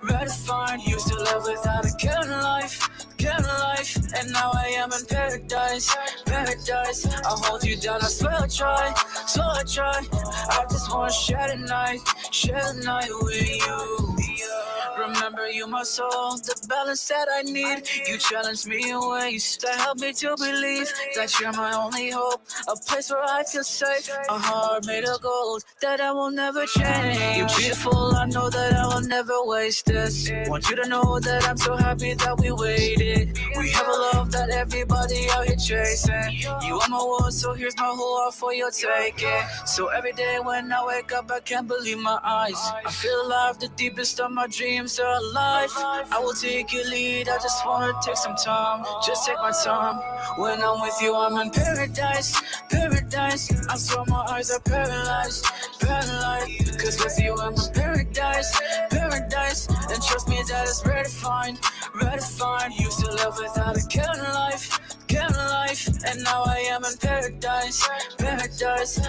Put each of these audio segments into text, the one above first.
redefined. Used to live without a care in life, and now I am in paradise. I'll hold you down, I swear I'll try, I just wanna share the night with you. Remember, you my soul, the balance that I need. You challenge me in ways that help me to believe that you're my only hope, a place where I feel safe, a heart made of gold that I will never change. You're beautiful, I know that I will never waste this. Want you to know that I'm so happy that we waited. We have a love that everybody out here chasing. You are my world, so here's my whole heart for your taking. So every day when I wake up, I can't believe my eyes. I feel alive, the deepest of my dreams are alive. I will take your lead, I just wanna take some time. Just take my time. When I'm with you, I'm in paradise. I swear my eyes are paralyzed. Cause with you, I'm in paradise. And trust me, that is redefined. Used to live without a care in life, and now I am in paradise.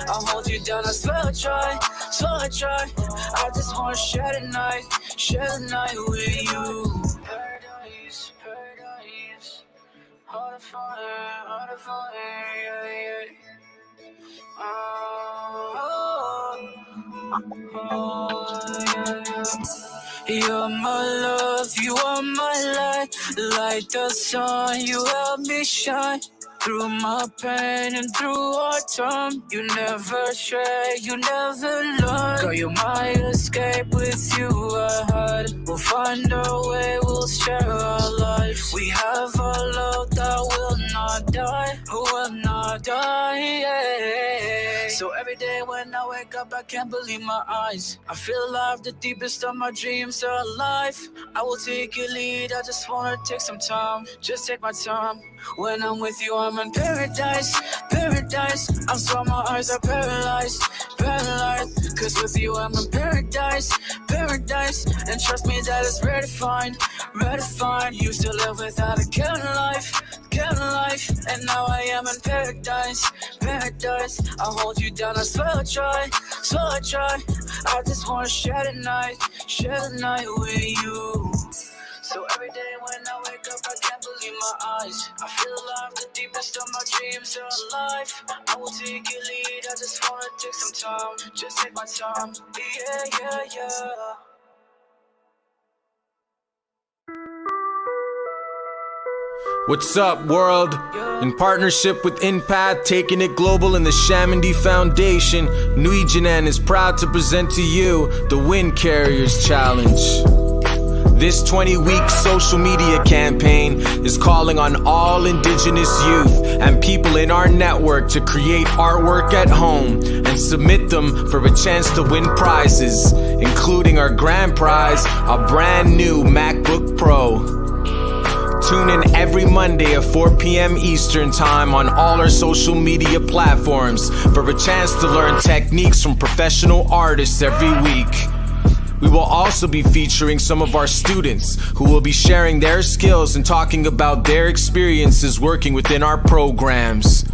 I'll hold you down, I swear I'll try, I just wanna share the night with you. Paradise, heart of fire, yeah. You're my love, you are my light. Like the sun, you help me shine. Through my pain and through our time, you never stray, you never learn. Girl, you're my escape, with you I hide. We'll find our way, we'll share our lives. We have a love that will not die, yeah. So every day when I wake up, I can't believe my eyes. I feel alive, the deepest of my dreams are alive. I will take your lead, I just wanna take some time. Just take my time. When I'm with you, I'm in paradise. I swear my eyes are paralyzed. Cause with you, I'm in paradise. And trust me, that is redefined. Used to live without a care in life, and now I am in paradise. I'll hold you down, I swear I'll try, I just wanna share the night with you. So every day when I wake up, I can't believe my eyes. I feel alive, the deepest of my dreams are alive. I will take your lead, I just wanna take some time. Just take my time, yeah. What's up, world? In partnership with Impact, taking it global and the Shamandi Foundation, N'we Jinan is proud to present to you the Windcarriers Challenge. This 20-week social media campaign is calling on all Indigenous youth and people in our network to create artwork at home and submit them for a chance to win prizes, including our grand prize, a brand new MacBook Pro. Tune in every Monday at 4 p.m. Eastern Time on all our social media platforms for a chance to learn techniques from professional artists every week. We will also be featuring some of our students who will be sharing their skills and talking about their experiences working within our programs.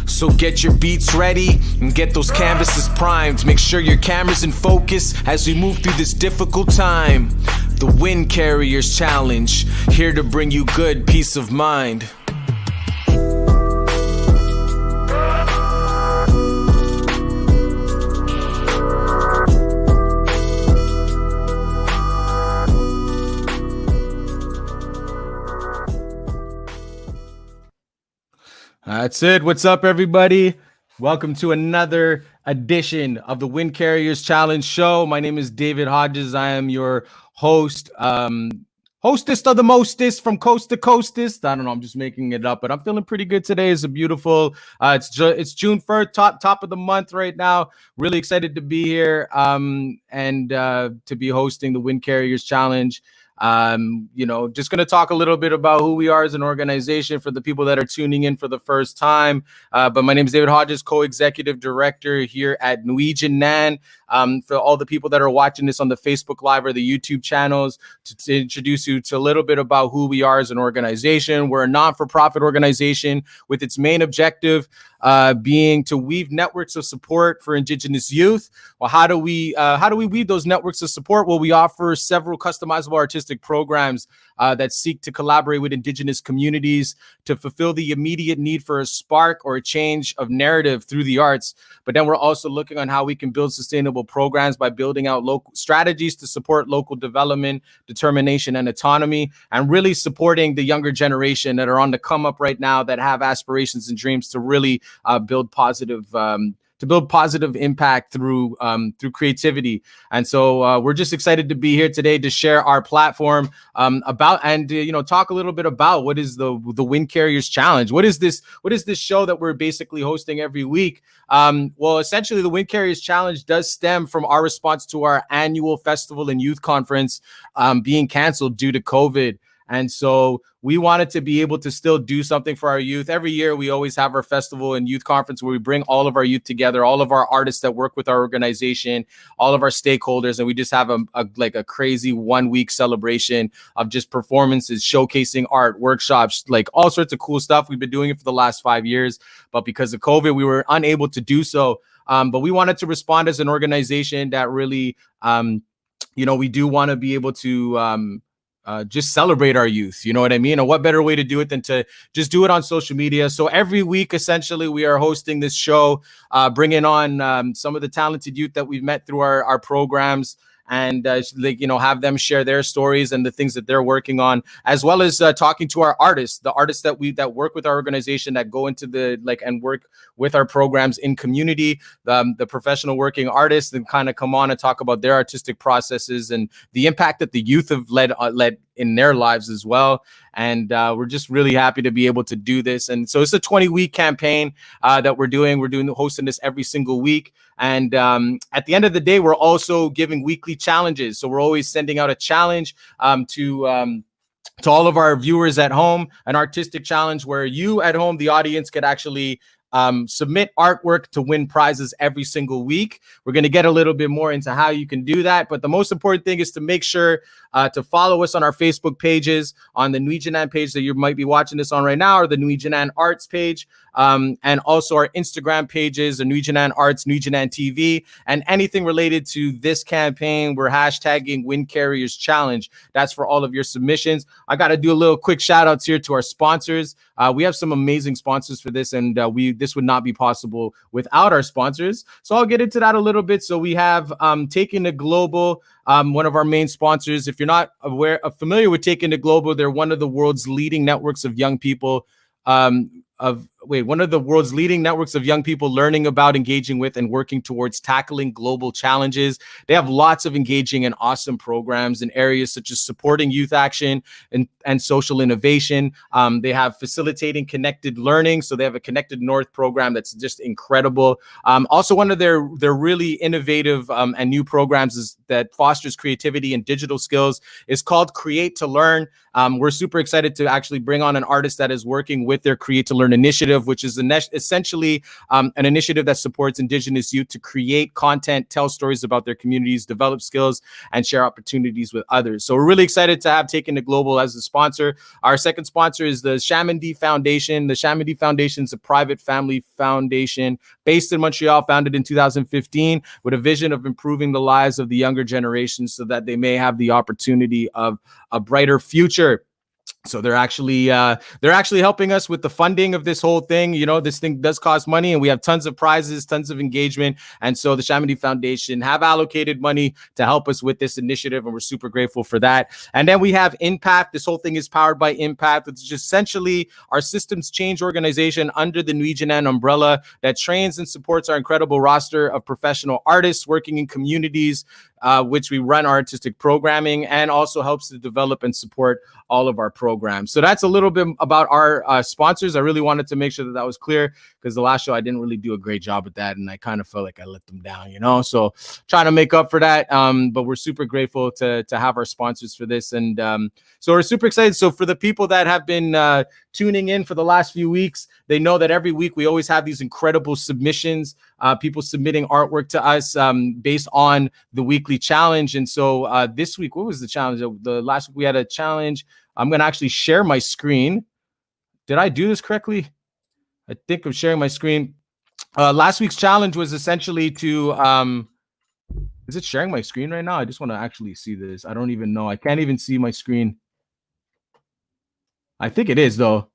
So get your beats ready and get those canvases primed. Make sure your camera's in focus as we move through this difficult time. The Windcarriers Challenge, here to bring you good peace of mind. That's it. What's up, everybody? Welcome to another edition of the Windcarriers Challenge show. My name is David Hodges. I am your host, hostess of the mostest from coast to coastest. I don't know, I'm just making it up, but I'm feeling pretty good today. It's a beautiful, it's June 1st, top of the month right now. Really excited to be here and to be hosting the Windcarriers Challenge. Just going to talk a little bit about who we are as an organization for the people that are tuning in for the first time. But my name is David Hodges, co-executive director here at N'we Jinan. for all the people that are watching this on the Facebook Live or the YouTube channels, to introduce you to a little bit about who we are as an organization. We're a non-for-profit organization with its main objective being to weave networks of support for Indigenous youth. Well, how do we weave those networks of support? Well, we offer several customizable artistic programs that seek to collaborate with Indigenous communities to fulfill the immediate need for a spark or a change of narrative through the arts. But then we're also looking on how we can build sustainable programs by building out local strategies to support local development, determination, and autonomy, and really supporting the younger generation that are on the come up right now, that have aspirations and dreams to really build positive impact through creativity. And so we're just excited to be here today to share our platform about and talk a little bit about what is the Windcarriers Challenge. What is this show that we're basically hosting every week? Well, essentially the Windcarriers Challenge does stem from our response to our annual festival and youth conference being canceled due to COVID. And so we wanted to be able to still do something for our youth. Every year, we always have our festival and youth conference where we bring all of our youth together, all of our artists that work with our organization, all of our stakeholders, and we just have a crazy 1 week celebration of just performances, showcasing art, workshops, like all sorts of cool stuff. We've been doing it for the last 5 years, but because of COVID, we were unable to do so. But we wanted to respond as an organization that really, we do want to be able to just celebrate our youth. You know what I mean? And what better way to do it than to just do it on social media? So every week, essentially, we are hosting this show, bringing on some of the talented youth that we've met through our programs, and have them share their stories and the things that they're working on, as well as talking to our artists, the artists that work with our organization, that go into and work with our programs in community, the professional working artists, and kind of come on and talk about their artistic processes and the impact that the youth have led in their lives as well. And we're just really happy to be able to do this. And so it's a 20-week campaign that we're doing. We're hosting this every single week. And at the end of the day, we're also giving weekly challenges. So we're always sending out a challenge to all of our viewers at home, an artistic challenge where you at home, the audience, could actually submit artwork to win prizes every single week. We're going to get a little bit more into how you can do that. But the most important thing is to make sure to follow us on our Facebook pages, on the N'we Jinan page that you might be watching this on right now, or the N'we Jinan Arts page, and also our Instagram pages, the N'we Jinan Arts, N'we Jinan TV, and anything related to this campaign. We're hashtagging Windcarriers Challenge. That's for all of your submissions. I got to do a little quick shout outs here to our sponsors. We have some amazing sponsors for this, and this would not be possible without our sponsors. So I'll get into that a little bit. So we have Taking It Global, one of our main sponsors. If you're not familiar with Taking It Global, they're one of the world's leading networks of young people learning about, engaging with, and working towards tackling global challenges. They have lots of engaging and awesome programs in areas such as supporting youth action and social innovation. They have facilitating connected learning. So they have a Connected North program that's just incredible. Also, one of their really innovative and new programs that fosters creativity and digital skills is called Create to Learn. We're super excited to actually bring on an artist that is working with their Create to Learn initiative, which is essentially an initiative that supports Indigenous youth to create content, tell stories about their communities, develop skills, and share opportunities with others. So we're really excited to have Taken It Global as a sponsor. Our second sponsor is the Chamindy Foundation. The Chamindy Foundation is a private family foundation based in Montreal, founded in 2015, with a vision of improving the lives of the younger generation so that they may have the opportunity of a brighter future. So they're actually helping us with the funding of this whole thing. You know, this thing does cost money, and we have tons of prizes, tons of engagement. And so the Chamindy Foundation have allocated money to help us with this initiative, and we're super grateful for that. And then we have Impact. This whole thing is powered by Impact. It's just essentially our systems change organization under the N'we Jinan umbrella that trains and supports our incredible roster of professional artists working in communities which we run our artistic programming, and also helps to develop and support all of our programs. So that's a little bit about our sponsors. I really wanted to make sure that that was clear, because the last show I didn't really do a great job with that, and I kind of felt like I let them down, you know. So trying to make up for that. But we're super grateful to have our sponsors for this, and so we're super excited. So for the people that have been tuning in for the last few weeks, they know that every week we always have these incredible submissions, people submitting artwork to us based on the weekly challenge. And so this week, what was the challenge? The last week we had a challenge. I'm going to actually share my screen. Did I do this correctly? I think I'm sharing my screen. Last week's challenge was essentially to is it sharing my screen right now? I just want to actually see this. I don't even know. I can't even see my screen. I think it is, though.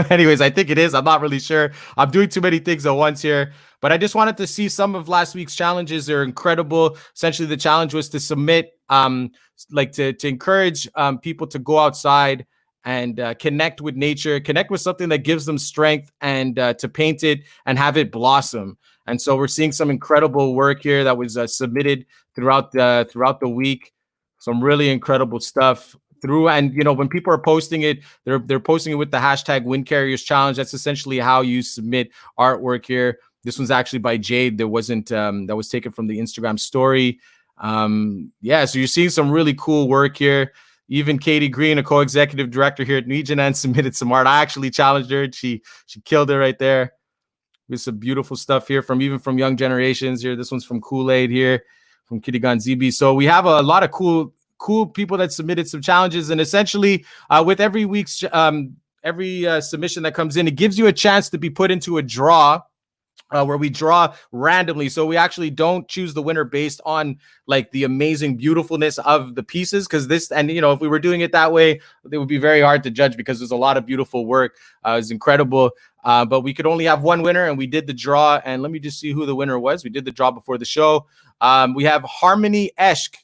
Anyways, I think it is. I'm not really sure. I'm doing too many things at once here. But I just wanted to see some of last week's challenges. They're incredible. Essentially, the challenge was to submit, to encourage people to go outside and connect with nature, connect with something that gives them strength, and to paint it and have it blossom. And so we're seeing some incredible work here that was submitted throughout the week. Some really incredible stuff. And when people are posting it, they're posting it with the hashtag Windcarriers Challenge. That's essentially how you submit artwork here. This one's actually by Jade. That was taken from the Instagram story. So you're seeing some really cool work here. Even Katie Green, a co-executive director here at N'we Jinan, submitted some art. I actually challenged her. She killed it right there. There's some beautiful stuff here from Young Generations here. This one's from Kool-Aid here, from Kitigan ZB. So we have a lot of cool people that submitted some challenges, and essentially with every week's submission that comes in, it gives you a chance to be put into a draw where we draw randomly. So we actually don't choose the winner based on like the amazing beautifulness of the pieces, because if we were doing it that way, it would be very hard to judge, because there's a lot of beautiful work. It's incredible, but we could only have one winner, and we did the draw. And let me just see who the winner was. We did the draw before the show. We have Harmony Eshk,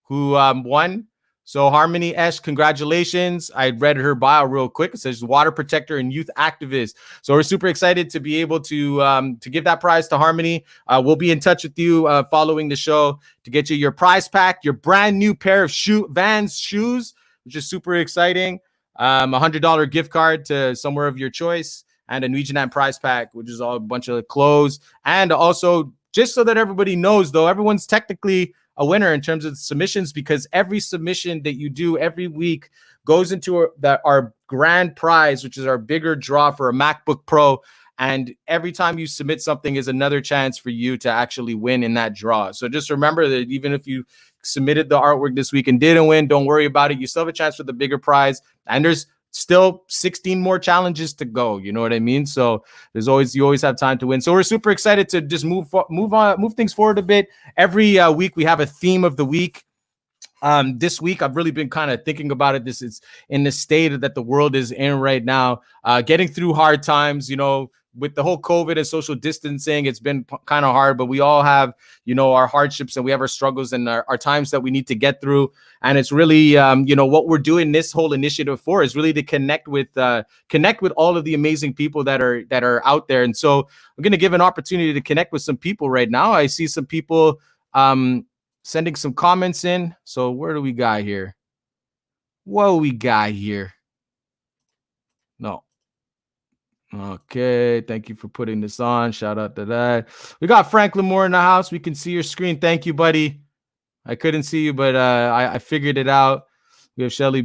who won. So Harmony Esh, congratulations. I read her bio real quick. It says water protector and youth activist. So we're super excited to be able to give that prize to Harmony. We'll be in touch with you following the show to get you your prize pack, your brand new pair of Vans shoes, which is super exciting. $100 gift card to somewhere of your choice, and a N'we Jinan prize pack, which is all a bunch of clothes. And also, just so that everybody knows, though, everyone's technically a winner in terms of submissions, because every submission that you do every week goes into our grand prize, which is our bigger draw for a MacBook Pro. And every time you submit something is another chance for you to actually win in that draw. So just remember that even if you submitted the artwork this week and didn't win, don't worry about it. You still have a chance for the bigger prize. And there's still 16 more challenges to go. You know what I mean? So you always have time to win. So we're super excited to just move things forward a bit. Every week we have a theme of the week. This week I've really been kind of thinking about it. This is in the state that the world is in right now, getting through hard times, with the whole COVID and social distancing. It's been kind of hard, but we all have, our hardships, and we have our struggles and our times that we need to get through. And it's really, what we're doing this whole initiative for is really to connect with all of the amazing people that are out there. And so I'm going to give an opportunity to connect with some people right now. I see some people sending some comments in. So where do we got here? What do we got here? No. Okay, thank you for putting this on. Shout out to that. We got Franklin Moore in the house. We can see your screen. Thank you, buddy. I couldn't see you, but I figured it out. We have Shelly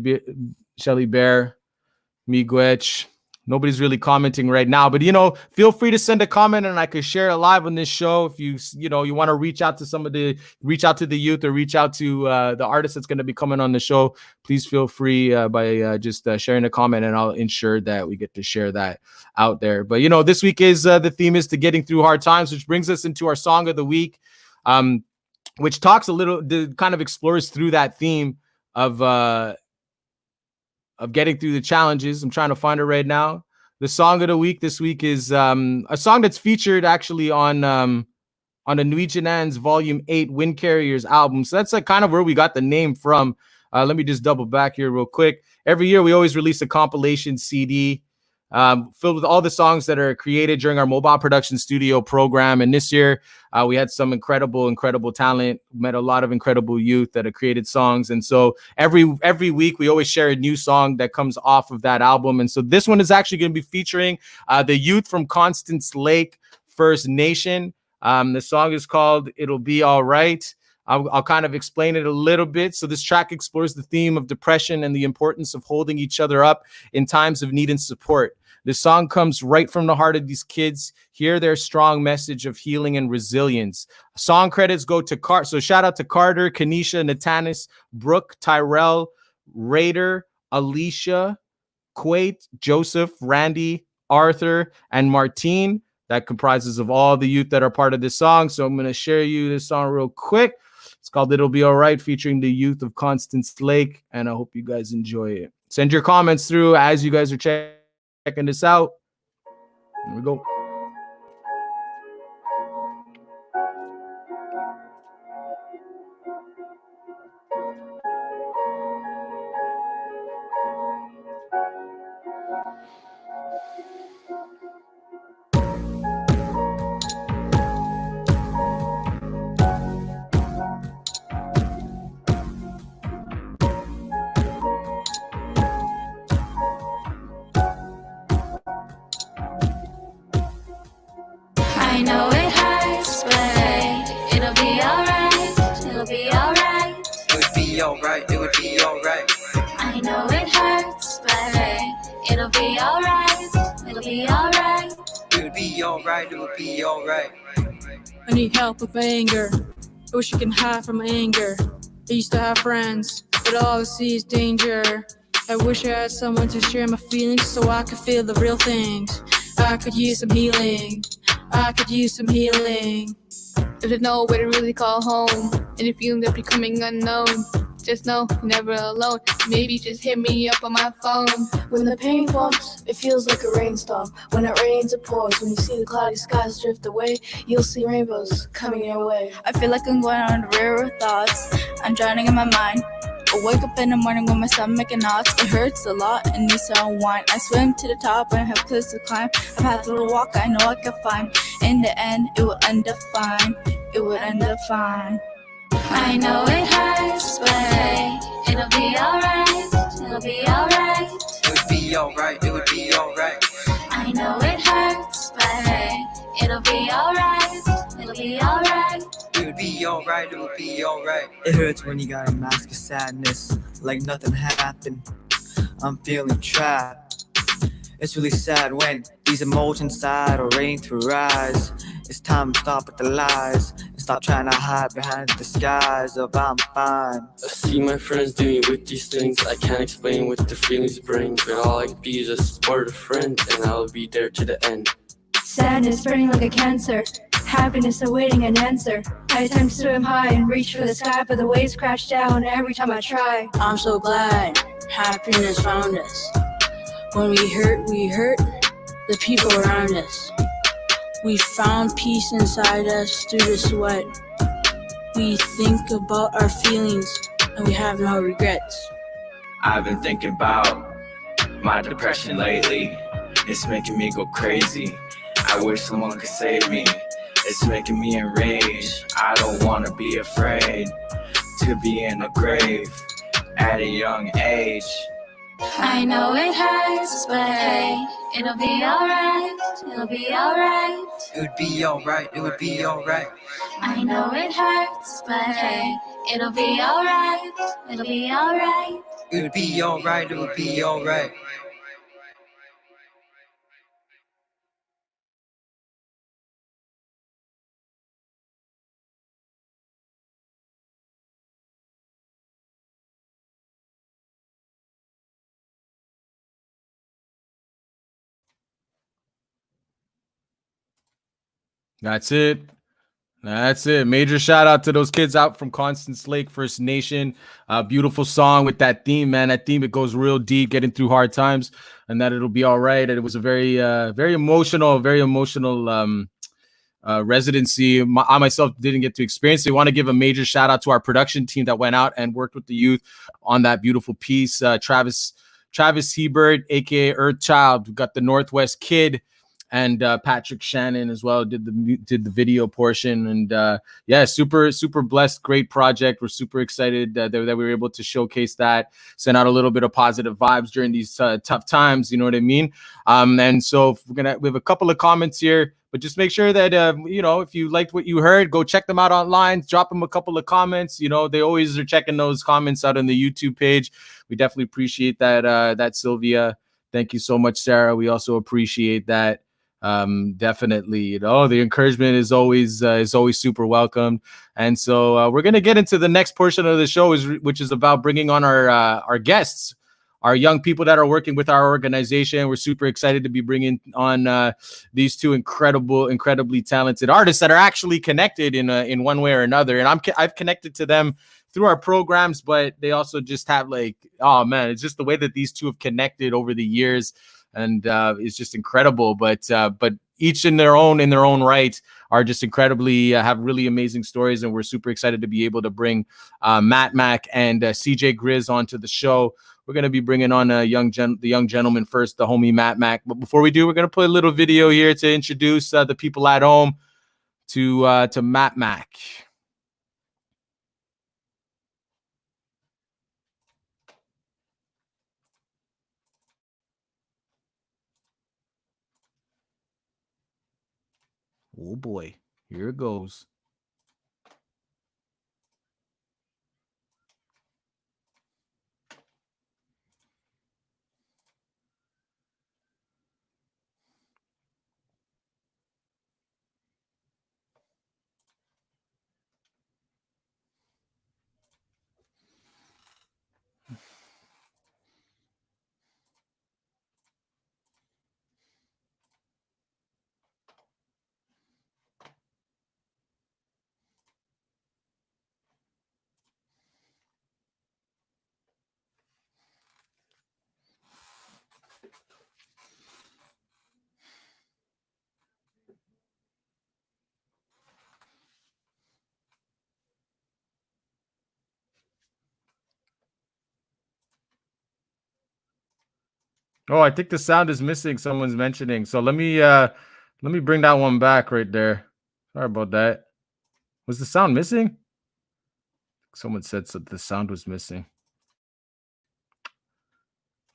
Bear, Miguech. Nobody's really commenting right now, but feel free to send a comment and I could share it live on this show. If you want to reach out to reach out to the youth, or reach out to the artist that's going to be coming on the show, please feel free by just sharing a comment, and I'll ensure that we get to share that out there. But this week is the theme is to getting through hard times, which brings us into our song of the week, which talks kind of explores through that theme of getting through the challenges. I'm trying to find it right now. The song of the week this week is a song that's featured actually on the N'we Jinan's Volume 8 Windcarriers album. So that's kind of where we got the name from. Let me just double back here real quick. Every year we always release a compilation CD filled with all the songs that are created during our mobile production studio program. And this year, we had some incredible talent, met a lot of incredible youth that have created songs. And so every week, we always share a new song that comes off of that album. And so this one is actually going to be featuring the youth from Constance Lake First Nation. The song is called It'll Be All Right. I'll kind of explain it a little bit. So this track explores the theme of depression and the importance of holding each other up in times of need and support. This song comes right from the heart of these kids. Hear their strong message of healing and resilience. Song credits go to Carter. So shout out to Carter, Kanisha, Natanis, Brooke, Tyrell, Raider, Alicia, Quate, Joseph, Randy, Arthur, and Martine. That comprises of all the youth that are part of this song. So I'm going to share you this song real quick. It's called It'll Be All Right, featuring the youth of Constance Lake, and I hope you guys enjoy it. Send your comments through as you guys are checking this out. Here we go. I know it hurts, but it'll be alright. It'll be alright. It would be alright. It would be alright. I know it hurts, but it'll be alright. It'll be alright. It would be alright. It would be alright. I need help with my anger. I wish I can hide from my anger. I used to have friends, but all I see is danger. I wish I had someone to share my feelings so I could feel the real things. I could use some healing. I could use some healing. If there's nowhere to really call home, and if you're becoming unknown, just know you're never alone. Maybe just hit me up on my phone. When the pain comes, it feels like a rainstorm. When it rains, it pours. When you see the cloudy skies drift away, you'll see rainbows coming your way. I feel like I'm going on a river of thoughts. I'm drowning in my mind. I wake up in the morning with my stomach in knots. It hurts a lot and needs to unwind. I swim to the top and have cliffs to climb. I've had a little walk I know I can find. In the end, it will end up fine. It will end up fine. I know it hurts, but it'll be alright. It'll be alright. It would be alright. It would be alright. I know it hurts, but it'll be alright. It'll be alright. It would be alright. It would be alright. It hurts when you got a mask of sadness, like nothing happened. I'm feeling trapped. It's really sad when these emotions side or rain through eyes. It's time to stop with the lies and stop trying to hide behind the disguise of I'm fine. I see my friends doing with these things. I can't explain what the feelings bring, but all I can be is a supportive friend, and I'll be there to the end. Sadness spreading like a cancer. Happiness awaiting an answer. I attempt to swim high and reach for the sky, but the waves crash down every time I try. I'm so glad happiness found us. When we hurt the people around us. We found peace inside us through the sweat. We think about our feelings and we have no regrets. I've been thinking about my depression lately. It's making me go crazy. I wish someone could save me. It's making me enraged. I don't want to be afraid to be in the grave at a young age. I know it hurts, but hey, it'll be alright. It'll be alright. It would be alright. It would be alright. I know it hurts, but hey, it'll be alright. It'll be alright. It would be alright. It would be alright. That's it. That's it. Major shout out to those kids out from Constance Lake First Nation. Beautiful song with that theme, man. That theme, it goes real deep, getting through hard times, and that it'll be all right. And it was a very emotional residency. I myself didn't get to experience it. I want to give a major shout out to our production team that went out and worked with the youth on that beautiful piece. Travis Travis Hebert, aka Earthchild. We got the Northwest Kid, and Patrick Shannon as well did the video portion. And yeah, super blessed, great project. We're super excited that we were able to showcase that, send out a little bit of positive vibes during these tough times. You know what I mean? And so we have a couple of comments here. But just make sure that, if you liked what you heard, go check them out online. Drop them a couple of comments. They always are checking those comments out on the YouTube page. We definitely appreciate that, Sylvia. Thank you so much, Sarah. We also appreciate that. Definitely, the encouragement is always super welcome. And so we're going to get into the next portion of the show, which is about bringing on our guests, our young people that are working with our organization. We're super excited to be bringing on these two incredibly talented artists that are actually connected in one way or another. And I've connected to them through our programs, but they also just have it's just the way that these two have connected over the years, and it's just incredible. But each in their own right are just incredibly have really amazing stories, and we're super excited to be able to bring Matt Mac and CJ Grizz onto the show. We're going to be bringing on the young gentleman first, the homie Matt Mac. But before we do, we're going to play a little video here to introduce the people at home to Matt Mac. Oh boy, here it goes. Oh, I think the sound is missing. Someone's mentioning. So let me bring that one back right there. Sorry about that. Was the sound missing? Someone said so the sound was missing.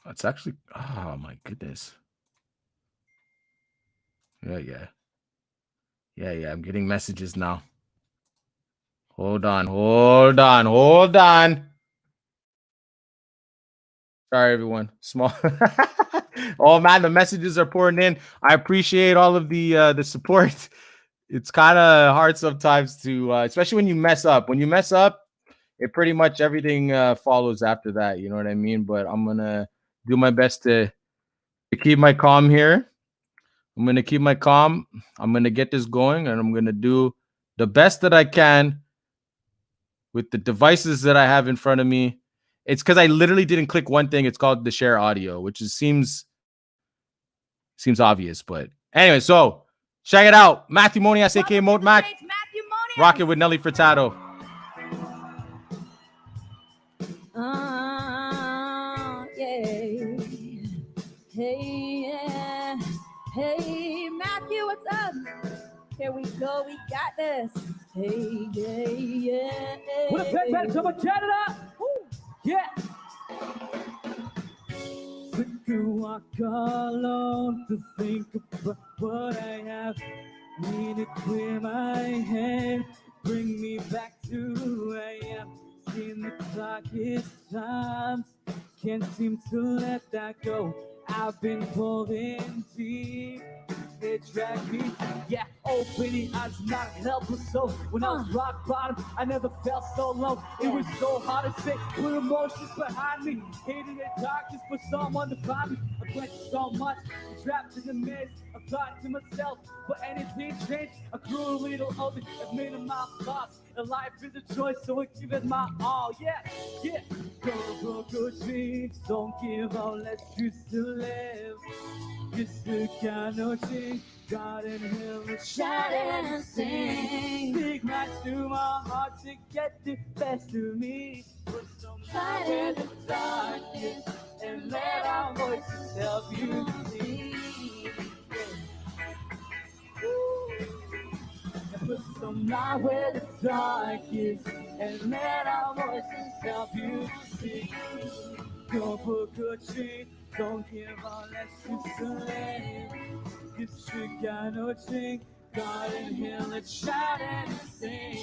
It's actually, oh my goodness. Yeah. I'm getting messages now. Hold on. Sorry, everyone. Small. Oh man, the messages are pouring in. I appreciate all of the support. It's kind of hard sometimes to, especially when you mess up. When you mess up, it pretty much everything follows after that. You know what I mean? But I'm gonna do my best to keep my calm here. I'm gonna keep my calm. I'm gonna get this going, and I'm gonna do the best that I can with the devices that I have in front of me. It's because I literally didn't click one thing. It's called the share audio, which seems obvious, but anyway. So check it out. Matthew Monias, aka Moat Mac, rocking with Nelly Furtado. Hey, Matthew, what's up? Here we go, we got this. Hey, yeah. What a big better to Canada. Woo. Yeah. To walk alone, to think about what I have. Need to clear my head, bring me back to who I am. Seeing the clock is times, can't seem to let that go. I've been pulled in deep, it dragged me. Yeah, opening eyes, not helpless. So when I was rock bottom, I never felt so low. It was so hard to say, put emotions behind me. Hated the darkness for someone to find me. I went so much, trapped in the maze. I thought to myself, but anything changed. I grew a little older, admitted my thoughts. And life is a choice, so I give it my all. Yeah. Go for good things, don't give up, let's choose to live. It's the kind of thing God in heaven shout and sing. Speak right to my heart to get the best of me. Put some light in the darkness and let our some light where the dark is, and let our voices help you see. Go for good tree, don't give unless you slay. Cause you got no drink, Garden Hill, let's shout and sing.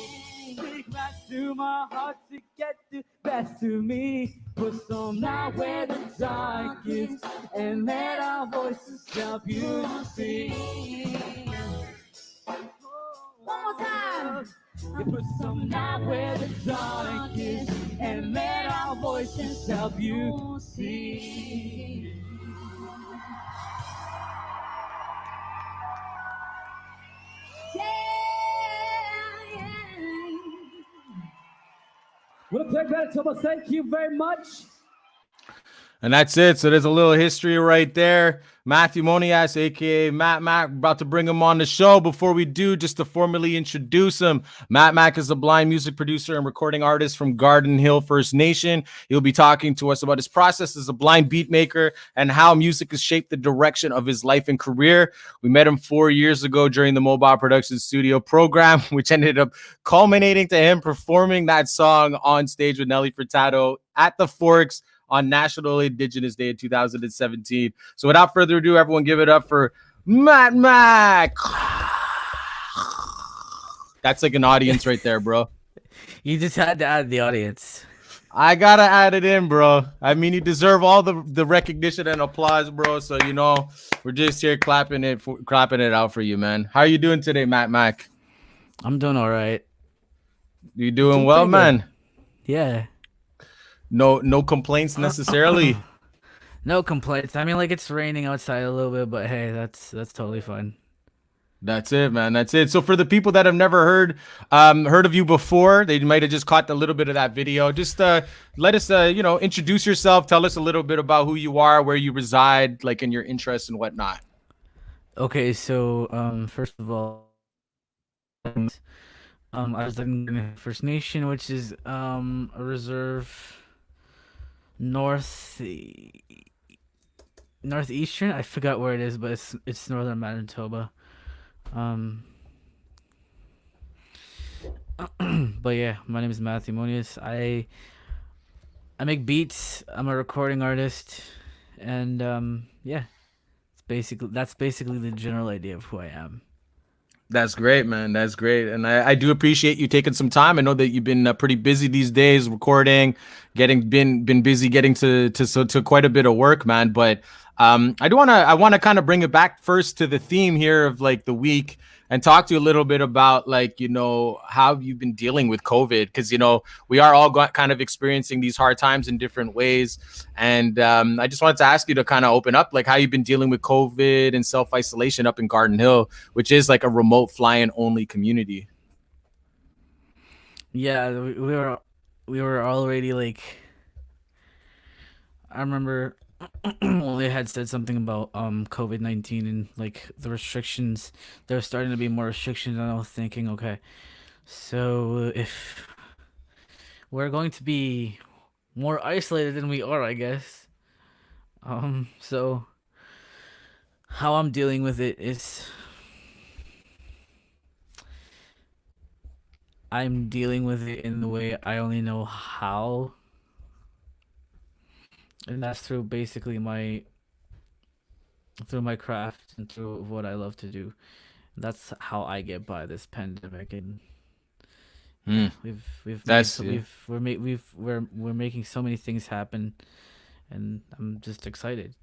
Speak back to my heart to get the best of me. Put some light where the dark is, and let our voices help you see. One more time. You put some light where the dark is, and let our voices help you see. Winnipeg, Manitoba, thank you very much. And that's it. So there's a little history right there. Matthew Monias, aka Matt Mac, about to bring him on the show. Before we do, just to formally introduce him, Matt Mac is a blind music producer and recording artist from Garden Hill First Nation. He'll be talking to us about his process as a blind beat maker and how music has shaped the direction of his life and career. We met him 4 years ago during the Mobile Production Studio program, which ended up culminating to him performing that song on stage with Nelly Furtado at the Forks on National Indigenous Day in 2017. So without further ado, everyone give it up for Matt Mac. That's like an audience right there, bro. You just had to add the audience. I gotta add it in, bro. I mean, you deserve all the recognition and applause, bro. So, you know, we're just here clapping it out for you, man. How are you doing today, Matt Mac? I'm doing all right. You doing well, man? Yeah. No complaints necessarily. No complaints. I mean, like, it's raining outside a little bit, but hey, that's totally fine. That's it, man. That's it. So for the people that have never heard of you before, they might have just caught a little bit of that video. Just let us, introduce yourself. Tell us a little bit about who you are, where you reside, like in your interests and whatnot. Okay, so first of all, I was living in First Nation, which is a reserve northeastern. I forgot where it is, but it's northern Manitoba. But yeah, my name is Matthew Monias. I make beats. I'm a recording artist, and yeah, that's basically the general idea of who I am. That's great, man. That's great. And I do appreciate you taking some time. I know that you've been pretty busy these days recording, been busy getting to quite a bit of work, man. But I want to kind of bring it back first to the theme here of like the week and talk to you a little bit about like, you know, how you've been dealing with COVID, because, you know, we are all kind of experiencing these hard times in different ways. And I just wanted to ask you to kind of open up like how you've been dealing with COVID and self-isolation up in Garden Hill, which is like a remote fly-in only community. Yeah, we were already like, I remember well, they had said something about COVID-19 and like the restrictions. There was starting to be more restrictions, and I was thinking, okay, so if we're going to be more isolated than we are, I guess. So how I'm dealing with it is I'm dealing with it in the way I only know how. And that's through basically through my craft and through what I love to do. That's how I get by this pandemic. And we're making so many things happen, and I'm just excited.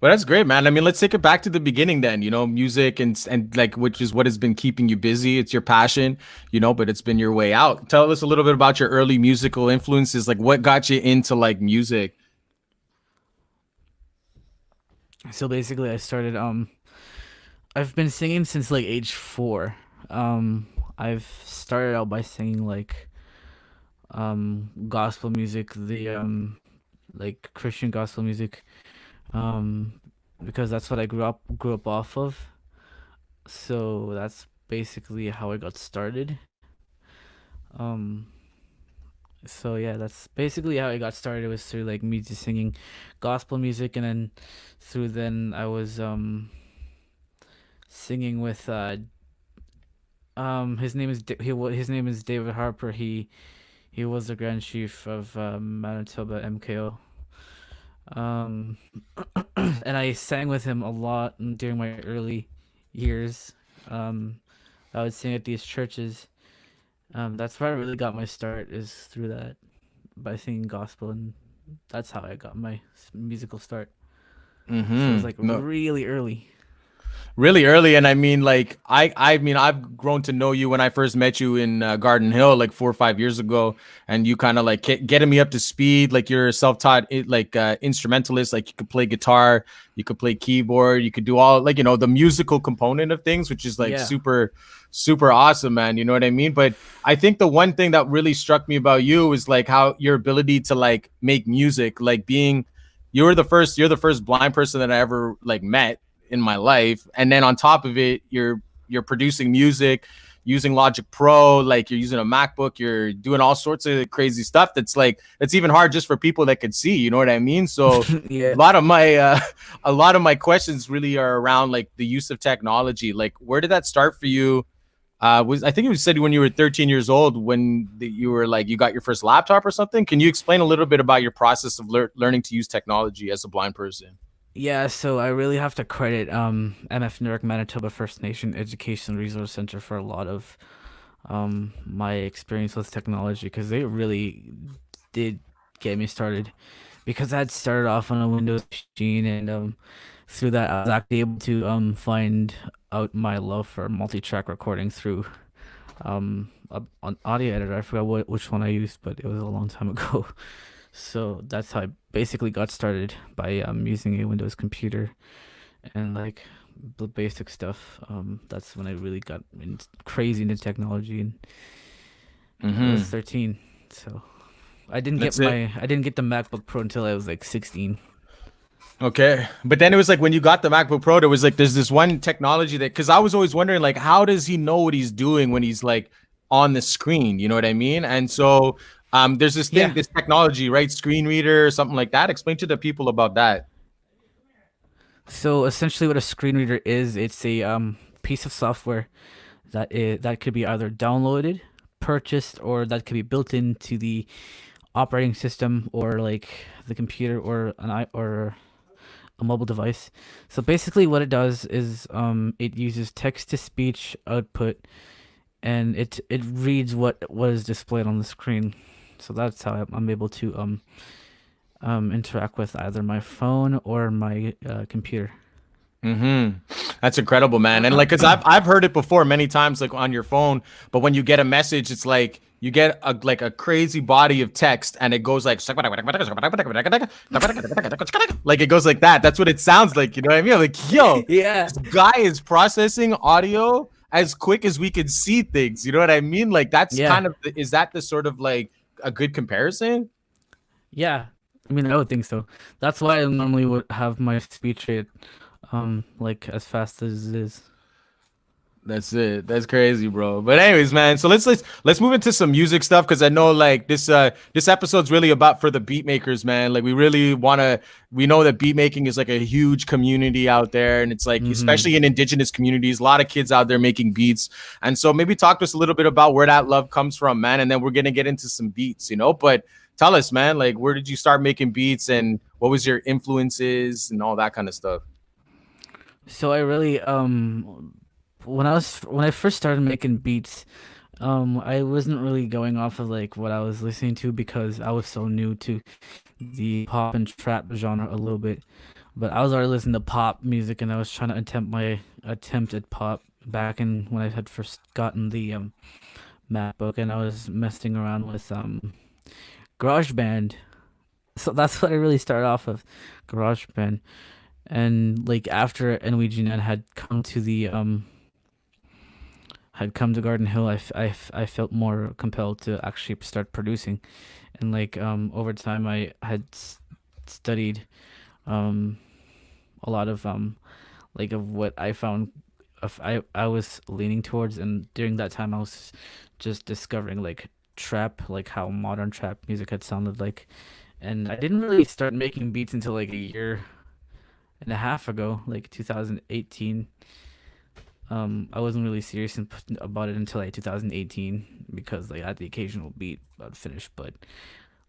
Well, that's great, man. I mean, let's take it back to the beginning then, you know, music and like, which is what has been keeping you busy. It's your passion, you know, but it's been your way out. Tell us a little bit about your early musical influences. Like what got you into like music? So basically I started, I've been singing since like age 4. I've started out by singing like, gospel music, like Christian gospel music, because that's what I grew up off of. So that's basically how I got started. So yeah, that's basically how I got started, was through like me just singing gospel music, and then I was singing with His name is his name is David Harper. He was the Grand Chief of Manitoba MKO. Um, and I sang with him a lot during my early years. Um, I would sing at these churches. That's where I really got my start, is through that, by singing gospel, and that's how I got my musical start. So it was like No, really early. really early. And I mean, like, I mean, I've grown to know you when I first met you in Garden Hill like 4 or 5 years ago, and you kind of like getting me up to speed. Like, you're a self-taught instrumentalist. Like, you could play guitar, you could play keyboard, you could do all, like, you know, the musical component of things, which is like Yeah. super awesome, man. You know what I mean? But I think the one thing that really struck me about you is like how your ability to like make music, like being you're the first blind person that I ever like met in my life, and then on top of it, you're producing music using Logic Pro, like you're using a MacBook, you're doing all sorts of crazy stuff that's like it's even hard just for people that could see, you know what I mean? So Yeah. a lot of my questions really are around like the use of technology. Like, where did that start for you? Was I think it was said when you were 13 years old when you were like you got your first laptop or something. Can you explain a little bit about your process of learning to use technology as a blind person? Yeah, so I really have to credit MF Newark Manitoba First Nation Education Resource Center for a lot of my experience with technology, because they really did get me started, because I had started off on a Windows machine, and through that I was actually able to find out my love for multi-track recording through an audio editor. I forgot which one I used, but it was a long time ago. So that's how I basically got started, by using a Windows computer and like the basic stuff. That's when I really got crazy into technology, and I was 13. So I didn't That's get it. I didn't get the MacBook Pro until I was like 16. Okay. But then it was like when you got the MacBook Pro, there's this one technology that, because I was always wondering, like, how does he know what he's doing when he's like on the screen? You know what I mean? And so there's this thing, Yeah. this technology, right? Screen reader or something like that. Explain to the people about that. So essentially, what a screen reader is, it's a piece of software that could be either downloaded, purchased, or that could be built into the operating system, or like the computer, or or a mobile device. So basically, what it does is it uses text to speech output, and it reads what is displayed on the screen. So that's how I'm able to interact with either my phone or my computer. That's incredible, man. And like, cause I've heard it before many times, like on your phone, but when you get a message, it's like you get a crazy body of text and it goes like like it goes like that. That's what it sounds like. You know what I mean? Like, yo, Yeah. this guy is processing audio as quick as we can see things. You know what I mean? Like, that's Yeah. kind of, is that the sort of like a good comparison? Yeah. I mean, I would think so. That's why I normally would have my speech rate like as fast as it is. That's it. That's crazy, bro. But anyways, man. So let's move into some music stuff, because I know like this episode's really about for the beat makers, man. Like, we know that beat making is like a huge community out there, and it's like especially in Indigenous communities, a lot of kids out there making beats. And so maybe talk to us a little bit about where that love comes from, man. And then we're gonna get into some beats, you know. But tell us, man, like, where did you start making beats, and what was your influences and all that kind of stuff? So I really when I first started making beats, I wasn't really going off of like what I was listening to, because I was so new to the pop and trap genre a little bit. But I was already listening to pop music, and I was trying to attempt at pop back in when I had first gotten the MacBook, and I was messing around with GarageBand. So that's what I really started off of, GarageBand. And like after N'we Jinan had come to Garden Hill, I felt more compelled to actually start producing, and like over time I had studied a lot of like of what I found I was leaning towards, and during that time I was just discovering like trap, like how modern trap music had sounded like, and I didn't really start making beats until like a year and a half ago, like 2018. I wasn't really serious about it until like 2018 because like at the occasional beat I'd finish, but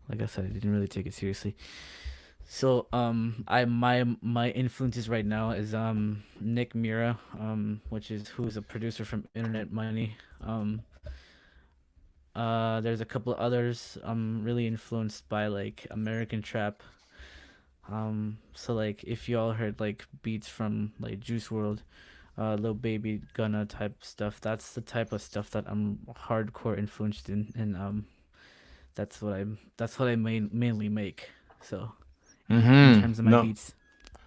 like I said, I didn't really take it seriously. So I my influences right now is Nick Mira, who's a producer from Internet Money. There's a couple of others I'm really influenced by, like American Trap. So like if you all heard like beats from like Juice World, Lil Baby Gunna type stuff, that's the type of stuff that I'm hardcore influenced in, and that's what I mainly make. So in terms of my No, beats.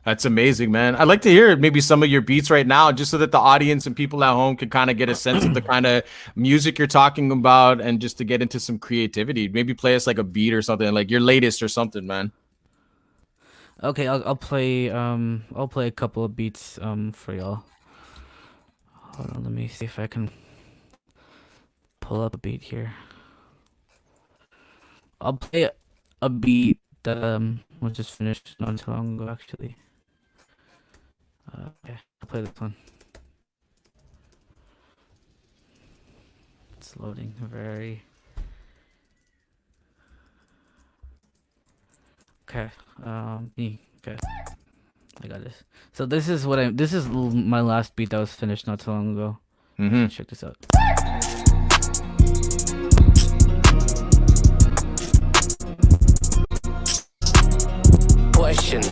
that's amazing, man. I'd like to hear maybe some of your beats right now, just so that the audience and people at home can kind of get a sense of the kind of music you're talking about, and just to get into some creativity. Maybe play us like a beat or something, like your latest or something, man. Okay, I'll play a couple of beats for y'all. Hold on, let me see if I can pull up a beat here. I'll play a beat that was just finished not too long ago, actually. Okay, I'll play this one. It's loading very. Okay, okay, I got this. So this is my last beat that was finished not too long ago. Check this out. Question.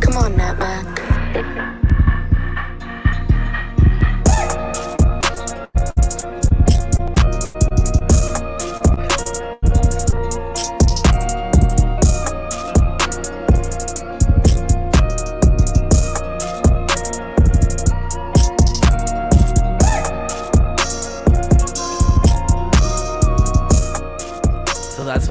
Come on, Matt. So that's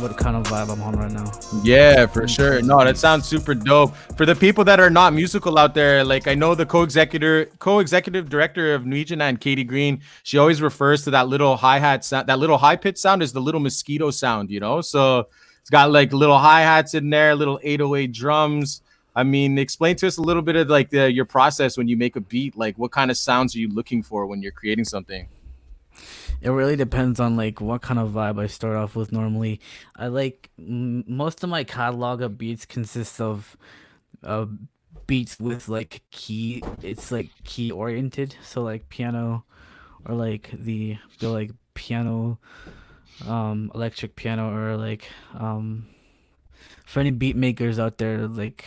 what kind of vibe I'm on right now. Yeah, for sure. No, that sounds super dope. For the people that are not musical out there, like I know the co-executive director of N'we Jinan, Katie Green, she always refers to that little hi-hat sound, that little high pitch sound is the little mosquito sound, you know? So it's got like little hi-hats in there, little 808 drums. I mean, explain to us a little bit of like your process when you make a beat. Like what kind of sounds are you looking for when you're creating something? It really depends on like what kind of vibe I start off with. Normally, I like most of my catalog of beats consists of beats with like key. It's like key oriented, so like piano, or like the like piano, electric piano, or like for any beat makers out there, like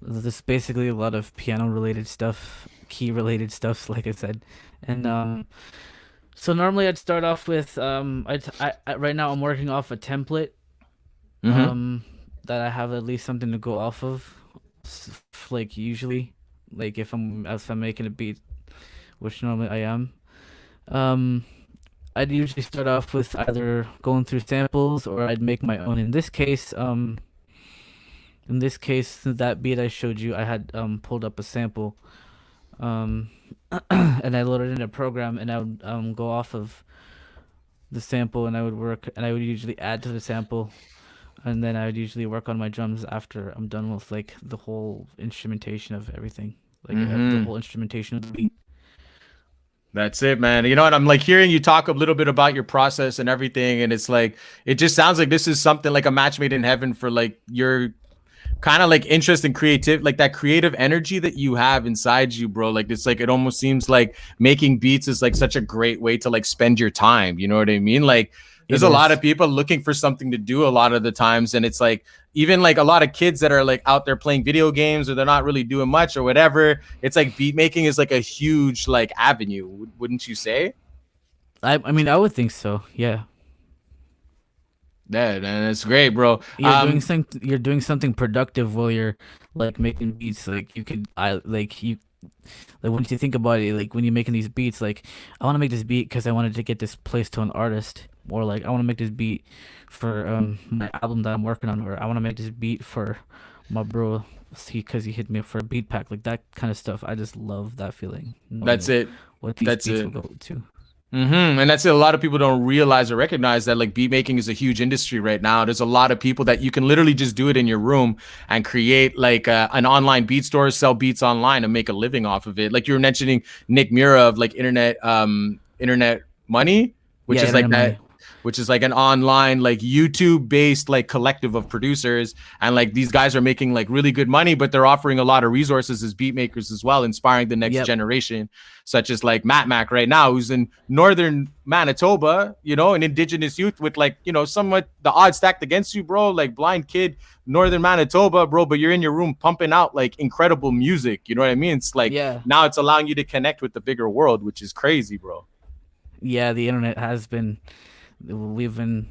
there's basically a lot of piano related stuff, key related stuff, like I said. And so normally I'd start off with right now I'm working off a template that I have at least something to go off of. Like usually, like if I'm making a beat, which normally I am, I'd usually start off with either going through samples or I'd make my own. In this case, that beat I showed you, I had pulled up a sample, and I loaded in a program, and I would go off of the sample, and I would usually add to the sample, and then I would usually work on my drums after I'm done with like the whole instrumentation of everything, like the whole instrumentation of the beat. That's it, man. You know what? I'm like hearing you talk a little bit about your process and everything, and it's like it just sounds like this is something like a match made in heaven for like your kind of like interest and creative, like that creative energy that you have inside you, bro. Like it's like it almost seems like making beats is like such a great way to like spend your time. You know what I mean? Like there's a lot of people looking for something to do a lot of the times, and it's like even like a lot of kids that are like out there playing video games, or they're not really doing much or whatever. It's like beat making is like a huge like avenue, wouldn't you say? I mean, I would think so. Yeah. Yeah, and it's great, bro. You're doing something productive while you're like making beats. Like once you think about it, like when you're making these beats, like I want to make this beat because I wanted to get this placed to an artist, or like I want to make this beat for my album that I'm working on, or I want to make this beat for my bro because he hit me up for a beat pack, like that kind of stuff. I just love that feeling. That's it. What these beats will go to. And that's it. A lot of people don't realize or recognize that like beat making is a huge industry right now. There's a lot of people that you can literally just do it in your room and create like an online beat store, sell beats online, and make a living off of it. Like you were mentioning Nick Mira of like internet money, which Yeah, is like Internet that. Money. Which is like an online, like YouTube based like collective of producers. And like these guys are making like really good money, but they're offering a lot of resources as beat makers as well, inspiring the next Yep. generation, such as like Matt Mac right now, who's in northern Manitoba, you know, an indigenous youth with like, you know, somewhat the odds stacked against you, bro. Like blind kid, northern Manitoba, bro, but you're in your room pumping out like incredible music. You know what I mean? It's like Yeah. now it's allowing you to connect with the bigger world, which is crazy, bro. Yeah, the internet has been. We've been.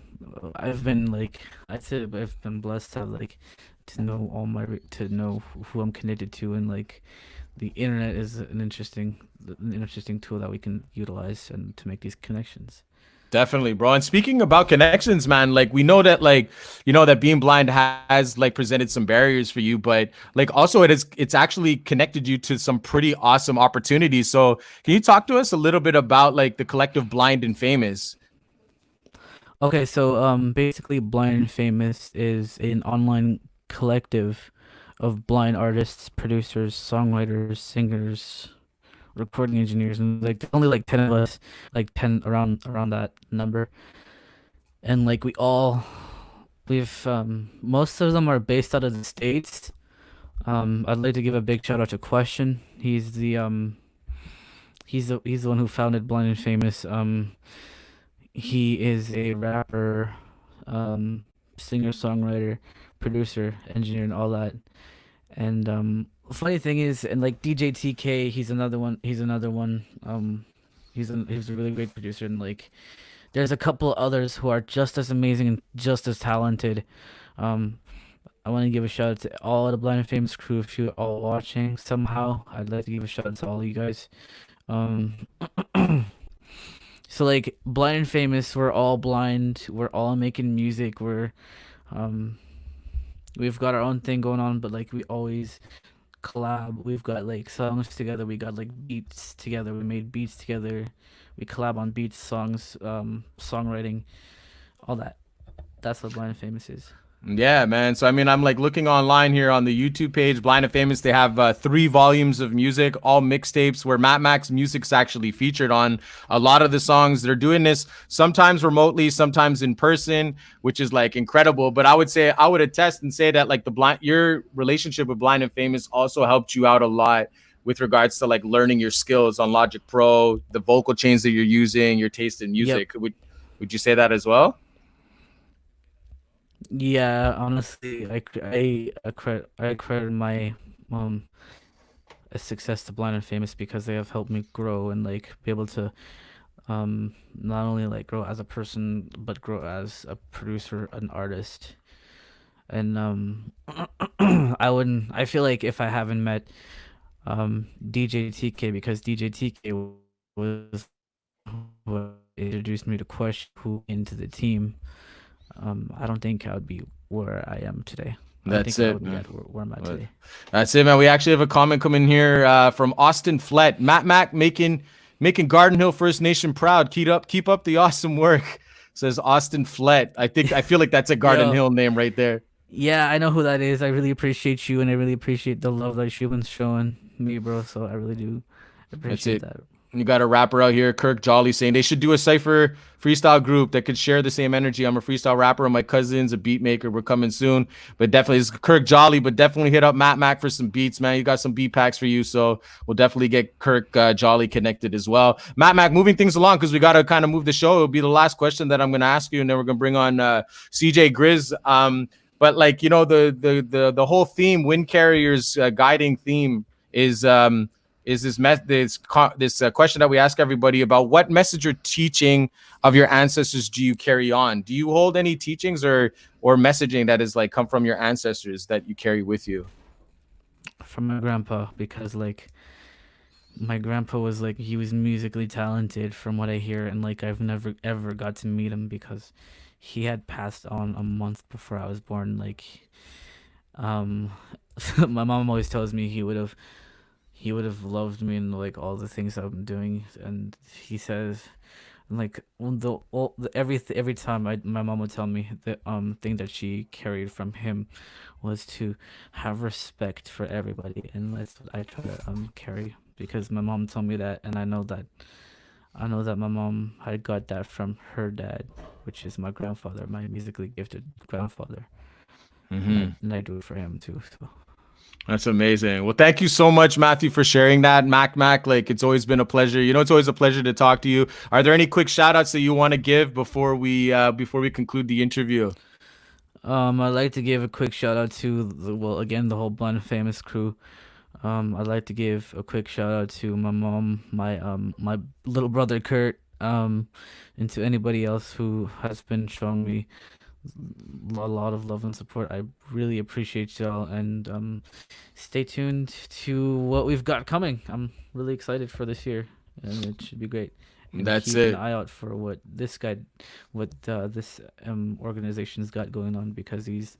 I've been like. I'd say I've been blessed to like to know to know who I'm connected to, and like the internet is an interesting tool that we can utilize and to make these connections. Definitely, bro. And speaking about connections, man, like we know that like, you know, that being blind has like presented some barriers for you, but like also it's actually connected you to some pretty awesome opportunities. So can you talk to us a little bit about like the collective Blind and Famous? Okay, so basically, Blind and Famous is an online collective of blind artists, producers, songwriters, singers, recording engineers, and like there's only like 10 of us, like 10 around that number, and like we've most of them are based out of the States. I'd like to give a big shout out to Question. He's the one who founded Blind and Famous. He is a rapper, singer, songwriter, producer, engineer, and all that. And funny thing is, and like DJ TK, he's another one. He's a really great producer, and like there's a couple others who are just as amazing and just as talented. Um, I want to give a shout out to all the Blind and Famous crew. If you're all watching somehow, I'd like to give a shout out to all you guys. Um, so like Blind and Famous, we're all blind. We're all making music. Um, we've got our own thing going on, but like we always collab. We've got like songs together. We got like beats together. We made beats together. We collab on beats, songs, songwriting, all that. That's what Blind and Famous is. Yeah, man. So I mean, I'm like looking online here on the YouTube page, Blind and Famous. They have 3 volumes of music, all mixtapes, where Matt Mac's music's actually featured on a lot of the songs. They're doing this sometimes remotely, sometimes in person, which is like incredible. But I would attest and say that like your relationship with Blind and Famous also helped you out a lot with regards to like learning your skills on Logic Pro, the vocal chains that you're using, your taste in music. Yep. Would you say that as well? Yeah, honestly, I credit my success to Blind and Famous because they have helped me grow and like be able to not only like grow as a person but grow as a producer, an artist. And I feel like if I haven't met DJ TK, because DJ TK was what introduced me to Question who into the team, I don't think I would be where I am today. That's I it, would be man. at where I'm at today. That's it, man. We actually have a comment coming here from Austin Flett. Matt Mac making Garden Hill First Nation proud. Keep up the awesome work. Says Austin Flett. I feel like that's a Garden Yo. Hill name right there. Yeah, I know who that is. I really appreciate you, and I really appreciate the love that you've been showing me, bro. So I really do appreciate that. You got a rapper out here, Kirk Jolly, saying they should do a cypher freestyle group that could share the same energy. I'm a freestyle rapper, and my cousin's a beat maker. We're coming soon, but definitely it's Kirk Jolly. But definitely hit up Matt Mac for some beats, man. You got some beat packs for you, so we'll definitely get Kirk Jolly connected as well. Matt Mac, moving things along because we got to kind of move the show. It'll be the last question that I'm going to ask you, and then we're going to bring on CJ Grizz. But like, you know, the whole theme, Windcarriers guiding theme is this question that we ask everybody about: what message or teaching of your ancestors do you carry on? Do you hold any teachings or messaging that is like come from your ancestors that you carry with you? From my grandpa, because like my grandpa was like, he was musically talented from what I hear, and like I've never ever got to meet him because he had passed on a month before I was born. Like my mom always tells me he would have loved me and like all the things I'm doing, and he says like every time my mom would tell me the thing that she carried from him was to have respect for everybody, and that's what I try to carry, because my mom told me that, and I know that my mom had got that from her dad, which is my grandfather, my musically gifted grandfather. And I do it for him too. So. That's amazing. Well, thank you so much, Matthew, for sharing that. Mac, like, it's always been a pleasure. You know, it's always a pleasure to talk to you. Are there any quick shout outs that you want to give before we conclude the interview? I'd like to give a quick shout out to the whole Blunt Famous crew. I'd like to give a quick shout out to my mom, my little brother Kurt, and to anybody else who has been showing me a lot of love and support. I really appreciate y'all, and stay tuned to what we've got coming. I'm really excited for this year, and it should be great. And keep an eye out for what this organization's got going on, because this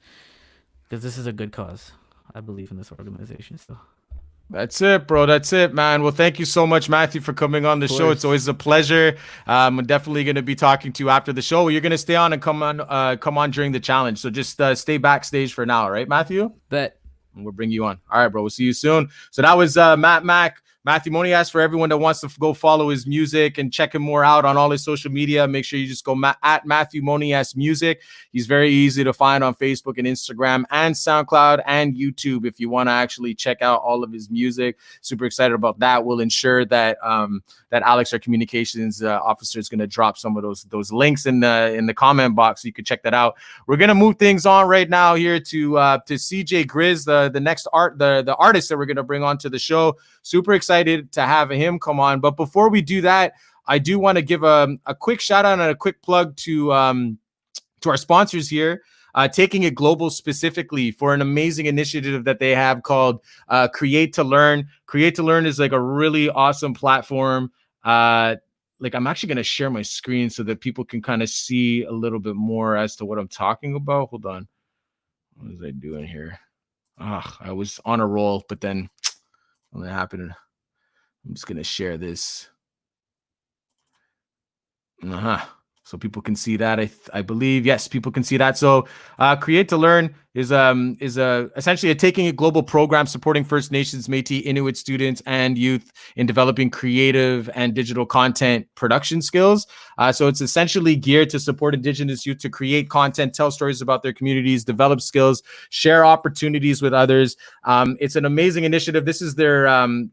is a good cause. I believe in this organization, so. That's it, bro. That's it, man. Well, thank you so much, Matthew, for coming on the show. It's always a pleasure. I'm definitely going to be talking to you after the show. You're going to stay on and come on during the challenge. So just stay backstage for now, right, Matthew? Bet. And we'll bring you on. All right, bro. We'll see you soon. So that was Matthew Monias. For everyone that wants to go follow his music and check him more out on all his social media, make sure you just go at Matthew Monias Music. He's very easy to find on Facebook and Instagram and SoundCloud and YouTube if you want to actually check out all of his music. Super excited about that. We'll ensure that that Alex, our communications officer, is going to drop some of those links in the comment box so you can check that out. We're going to move things on right now here to CJ Grizz, the next the artist that we're going to bring onto the show. Super excited to have him come on. But before we do that, I do want to give a quick shout out and a quick plug to our sponsors here, Taking It Global specifically, for an amazing initiative that they have called Create to Learn. Create to Learn is like a really awesome platform. Like, I'm actually going to share my screen so that people can kind of see a little bit more as to what I'm talking about. Hold on. What was I doing here? I was on a roll, but then when that happened, I'm just going to share this. So people can see that. I believe, yes, people can see that. So Create to Learn is essentially a Taking It Global program supporting First Nations, Métis, Inuit students and youth in developing creative and digital content production skills. So it's essentially geared to support Indigenous youth to create content, tell stories about their communities, develop skills, share opportunities with others. It's an amazing initiative. This is their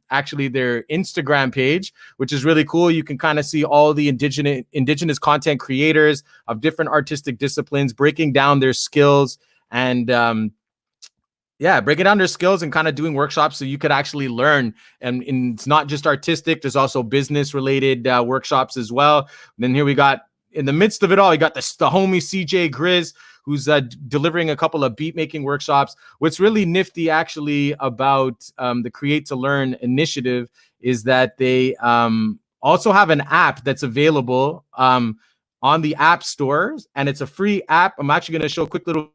actually their Instagram page, which is really cool. You can kind of see all the Indigenous content creators of different artistic disciplines breaking down their skills and breaking down their skills and kind of doing workshops so you could actually learn. And it's not just artistic, there's also business related workshops as well. And then here we got, in the midst of it all, you got the homie CJ Grizz, who's delivering a couple of beat making workshops. What's really nifty actually about the Create to Learn initiative is that they also have an app that's available on the app stores, and it's a free app. I'm actually going to show a quick little.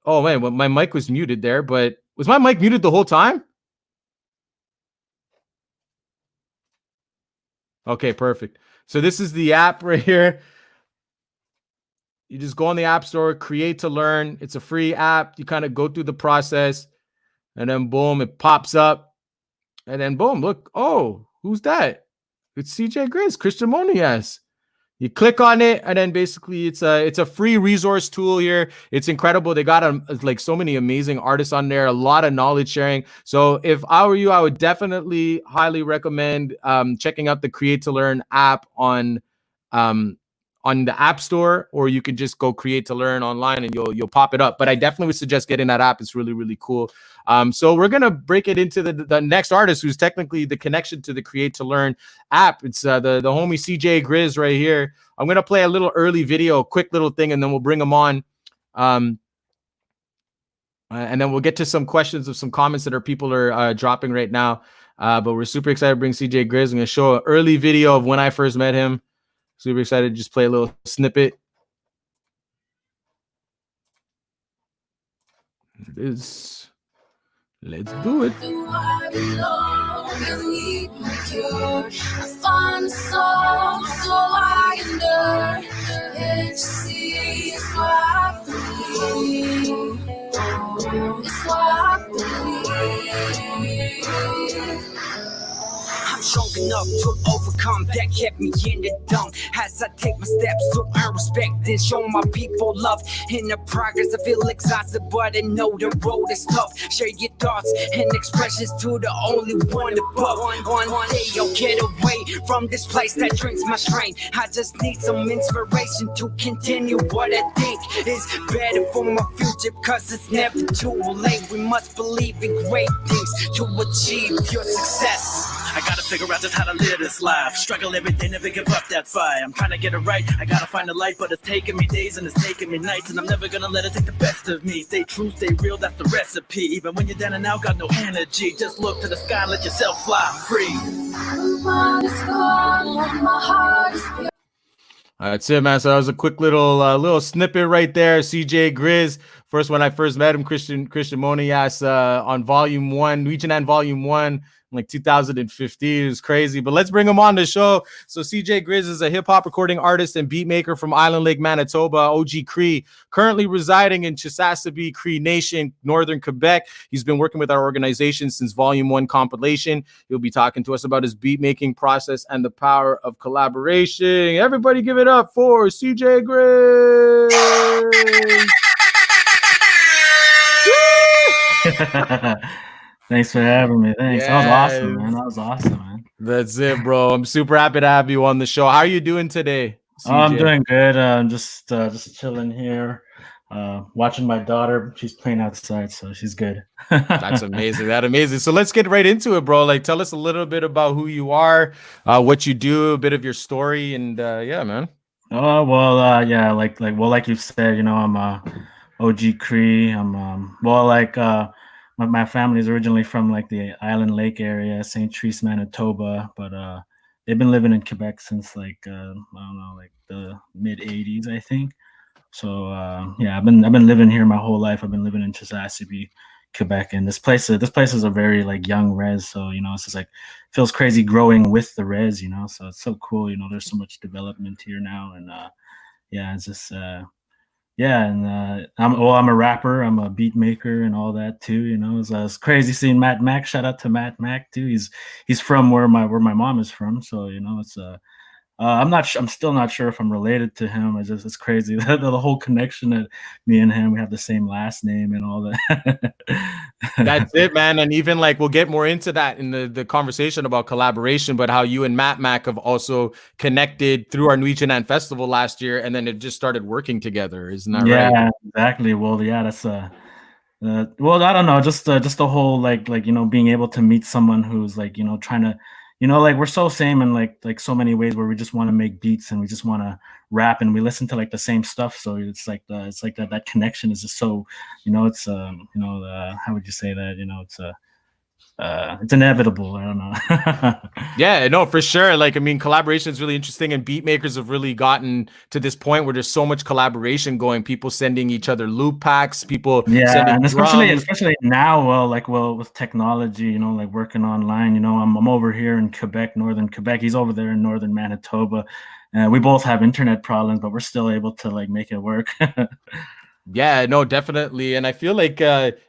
Oh man, well, my mic was muted there, but was my mic muted the whole time? Okay, perfect. So this is the app right here. You just go on the App Store, Create to Learn. It's a free app. You kind of go through the process, and then boom, it pops up. And then boom, look. Oh, who's that? It's CJ Grizz, Christian Monias. You click on it, and then basically it's a free resource tool here. It's incredible. They got like so many amazing artists on there, a lot of knowledge sharing. So if I were you, I would definitely highly recommend checking out the Create to Learn app on the App Store, or you can just go Create to Learn online and you'll pop it up. But I definitely would suggest getting that app. It's really, really cool. So we're gonna break it into the next artist, who's technically the connection to the Create to Learn app. It's the homie CJ Grizz right here. I'm gonna play a little early video, a quick little thing, and then we'll bring him on. And then we'll get to some questions of some comments that people are dropping right now. But we're super excited to bring CJ Grizz. I'm gonna show an early video of when I first met him. Super excited to just play a little snippet. It is. Let's do it. You need my cure. I find the soul, so I endure. Can't you see? It's what I believe. Oh, it's what I believe. I'm strong enough to overcome that kept me in the dump. As I take my steps to earn respect and show my people love. In the progress, I feel exhausted, but I know the road is tough. Share your thoughts and expressions to the only one above. One day I'll get away from this place that drinks my strength. I just need some inspiration to continue what I think is better for my future, cause it's never too late. We must believe in great things to achieve your success. I gotta figure out just how to live this life. Struggle every day, never give up that fight. I'm trying to get it right, I gotta find the light. But it's taking me days and it's taking me nights, and I'm never gonna let it take the best of me. Stay true, stay real, that's the recipe. Even when you're down and out, got no energy. Just look to the sky and let yourself fly free. That's it, man. So that was a quick little snippet right there. CJ Grizz. First, when I first met him, Christian Monias on Volume 1, N'we Jinan Volume 1, like 2015. It was crazy. But let's bring him on the show. So CJ Grizz is a hip-hop recording artist and beat maker from Island Lake, Manitoba, OG Cree, currently residing in Chisasibi Cree Nation, Northern Quebec. He's been working with our organization since Volume 1 compilation. He'll be talking to us about his beat-making process and the power of collaboration. Everybody give it up for CJ Grizz! Thanks for having me. Thanks. Yes. That was awesome, man. That was awesome, man. That's it, bro. I'm super happy to have you on the show. How are you doing today, CJ? Oh, I'm doing good. I'm just chilling here, watching my daughter. She's playing outside, so she's good. That's amazing. That's amazing. So let's get right into it, bro. Like, tell us a little bit about who you are, what you do, a bit of your story, and yeah, man. Oh well, yeah, like you said, you know, I'm OG Cree. I'm my family is originally from like the Island Lake area, St. Therese, Manitoba, but they've been living in Quebec since like I don't know, like the mid '80s, I think. So yeah, I've been living here my whole life. I've been living in Chisasibi, Quebec, and this place is a very like young res, so you know it's just like feels crazy growing with the res, you know. So it's so cool, you know. There's so much development here now, and yeah, it's just yeah, and I'm a rapper, I'm a beat maker, and all that too. You know, it's crazy seeing Matt Mac. Shout out to Matt Mac too. He's from where my mom is from, so you know it's I'm still not sure if I'm related to him. It's crazy the whole connection that me and him, we have the same last name and all that. That's it, man. And even like we'll get more into that in the conversation about collaboration, but how you and Matt Mac have also connected through our N'we Jinan festival last year, and then it just started working together. Isn't that right? Yeah, exactly. Well, yeah, that's well, I don't know, just the whole like you know, being able to meet someone who's like, you know, trying to, you know, like we're so same in like so many ways, where we just want to make beats and we just want to rap and we listen to like the same stuff. So it's like that connection is just so, you know, it's you know, how would you say that, you know, it's inevitable. I don't know. Yeah, no, for sure. Like, I mean, collaboration is really interesting, and beat makers have really gotten to this point where there's so much collaboration going. People sending each other loop packs, people sending and drums. especially now, with technology, you know, like working online. You know, I'm over here in Quebec, northern Quebec. He's over there in northern Manitoba. We both have internet problems, but we're still able to like make it work. Yeah, no, definitely. And I feel like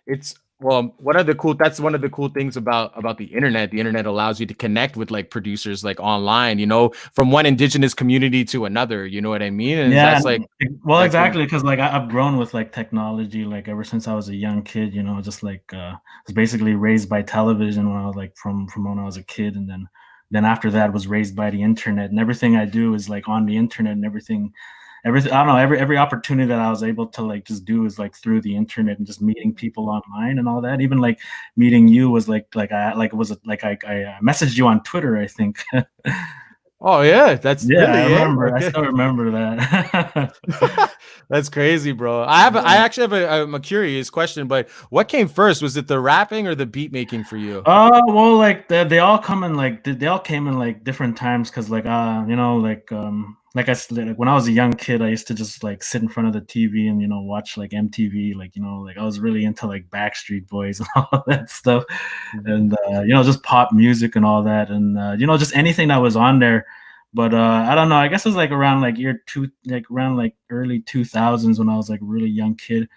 it's that's one of the cool things about the internet. The internet allows you to connect with like producers like online, you know, from one Indigenous community to another, you know what I mean? And Yeah, that's like, well, exactly, because like I've grown with like technology, like ever since I was a young kid, you know, just like I was basically raised by television when I was like from when I was a kid, and then after that was raised by the internet, and everything I do is like on the internet, and everything I don't know, every opportunity that I was able to like just do is like through the internet and just meeting people online and all that. Even like meeting you was I messaged you on Twitter, I think. Oh yeah, that's yeah, really I remember. it? Okay. I still remember that. That's crazy, bro. I actually have a curious question, but what came first? Was it the rapping or the beat making for you? Well, like they all came in like different times, because like you know, like like like when I was a young kid, I used to just like sit in front of the TV and watch like MTV, like like I was really into like Backstreet Boys and all that stuff, and just pop music and all that, and just anything that was on there. But I don't know. I guess it was like around like around like early 2000s when I was like a really young kid.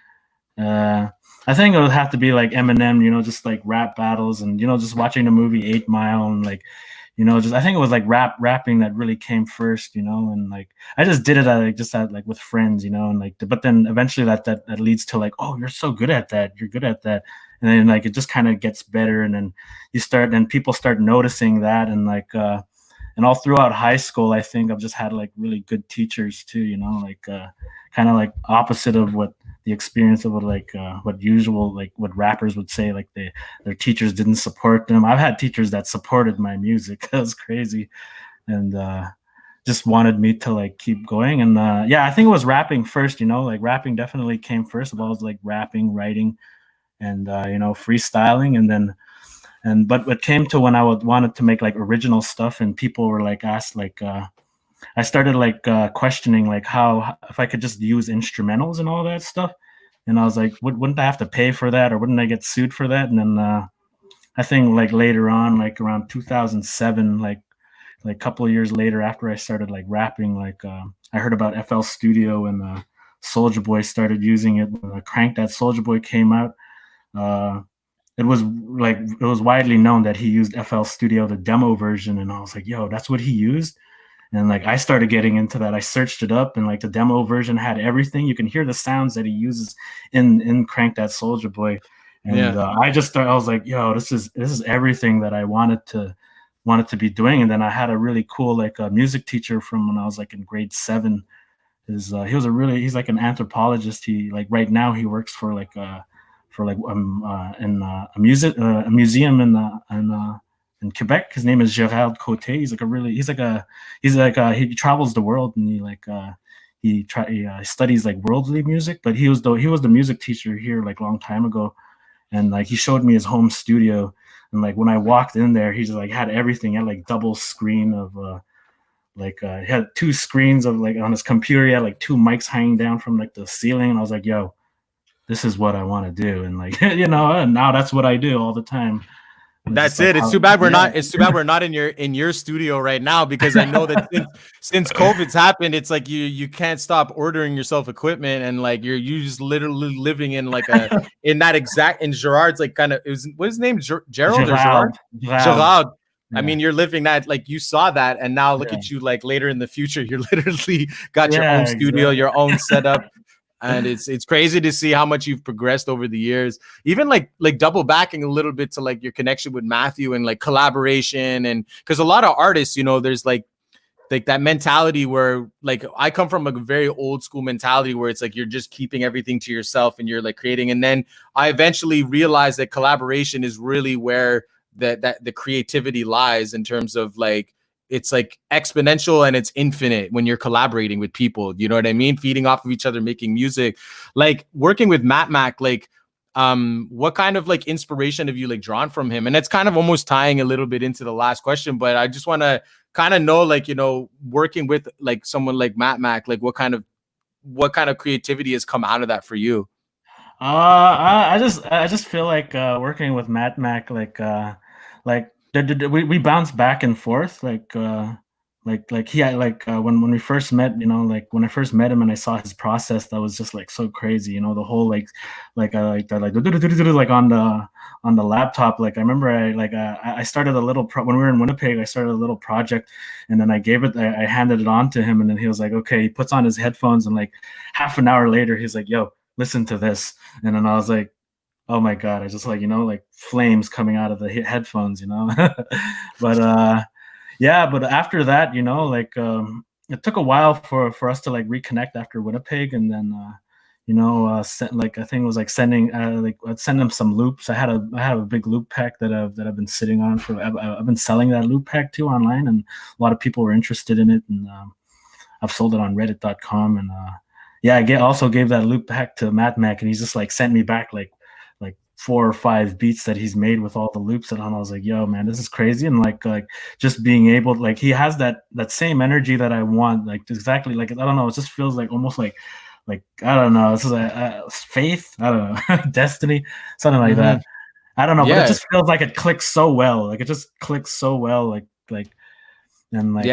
I think it would have to be like Eminem, just like rap battles and just watching the movie 8 Mile and like just I think it was like rapping that really came first, and like I just did it at like with friends, and like but then eventually that leads to like, oh, you're so good at that, you're good at that, and then like it just kind of gets better, and then people start noticing that, and like and all throughout high school, I think I've just had like really good teachers too, like kind of like opposite of what the experience of what rappers would say, like their teachers didn't support them. I've had teachers that supported my music. That was crazy, and just wanted me to like keep going. And yeah, I think it was rapping first. Like rapping definitely came first. Of all, was like rapping, writing, and freestyling, and then. But it came to when I wanted to make like original stuff, and people were like asked like I started like questioning like how if I could just use instrumentals and all that stuff, and I was like, wouldn't I have to pay for that, or wouldn't I get sued for that? And then I think like later on, like around 2007, like a couple of years later after I started like rapping, like I heard about FL Studio, and Soulja Boy started using it. When Crank That Soulja Boy came out, it was widely known that he used FL Studio, the demo version, and I was like, yo, that's what he used. And like I started getting into that. I searched it up, and like the demo version had everything. You can hear the sounds that he uses in Crank That Soulja Boy. And I was like, yo, this is everything that I wanted to be doing. And then I had a really cool like music teacher from when I was like in grade 7. He's like an anthropologist. He like right now he works for like a museum in Quebec. His name is Gérald Côté. He travels the world, and he studies like worldly music. But he was the music teacher here like long time ago, and like he showed me his home studio. And like when I walked in there, he just like had everything. He had like double screen of he had 2 screens of like on his computer. He had like 2 mics hanging down from like the ceiling, and I was like, yo, this is what I want to do. And like, and now that's what I do all the time. That's it. It's too bad we're not. It's too bad we're not in your studio right now, because I know that since COVID's happened, it's like you can't stop ordering yourself equipment, and like you're just literally living in like in Gerard's like kind of, it was, what's his name, Gerald or Gerard? Gerard. I mean, you're living that, like you saw that, and now look at you, like later in the future, you're literally got your own studio, your own setup. And it's crazy to see how much you've progressed over the years, even like double backing a little bit to like your connection with Matthew and like collaboration. And because a lot of artists, there's like that mentality where like I come from a very old school mentality where it's like you're just keeping everything to yourself and you're like creating. And then I eventually realized that collaboration is really where the creativity lies, in terms of like it's like exponential and it's infinite when you're collaborating with people, you know what I mean? Feeding off of each other, making music, like working with Matt Mac, like what kind of like inspiration have you like drawn from him? And it's kind of almost tying a little bit into the last question, but I just want to kind of know, like, working with like someone like Matt Mac, like what kind of creativity has come out of that for you? I just feel like working with Matt Mac, like we bounce back and forth, like he had like when we first met, like when I first met him and I saw his process, that was just like so crazy, the whole like on the laptop. Like I remember I started a little when we were in Winnipeg, I started a little project, and then I handed it on to him, and then he was like, okay. He puts on his headphones, and like half an hour later he's like, yo, listen to this. And then I was like, oh my God, I just like, like flames coming out of the headphones, but yeah, but after that, like it took a while for us to like reconnect after Winnipeg. And then like I think it was like sending I'd send them some loops. I have a big loop pack that I've been sitting on for. I've been selling that loop pack too online, and a lot of people were interested in it, and I've sold it on reddit.com. And yeah, I also gave that loop pack to Matt Mac, and he's just like sent me back like 4 or 5 beats that he's made with all the loops, and I was like, yo, man, this is crazy. And like just being able, like, he has that same energy that I want, like exactly, like, I don't know, it just feels like almost like I don't know, this is faith, I don't know, destiny, something like that. I don't know, but it just feels like it clicks so well, like it just clicks so well, like and like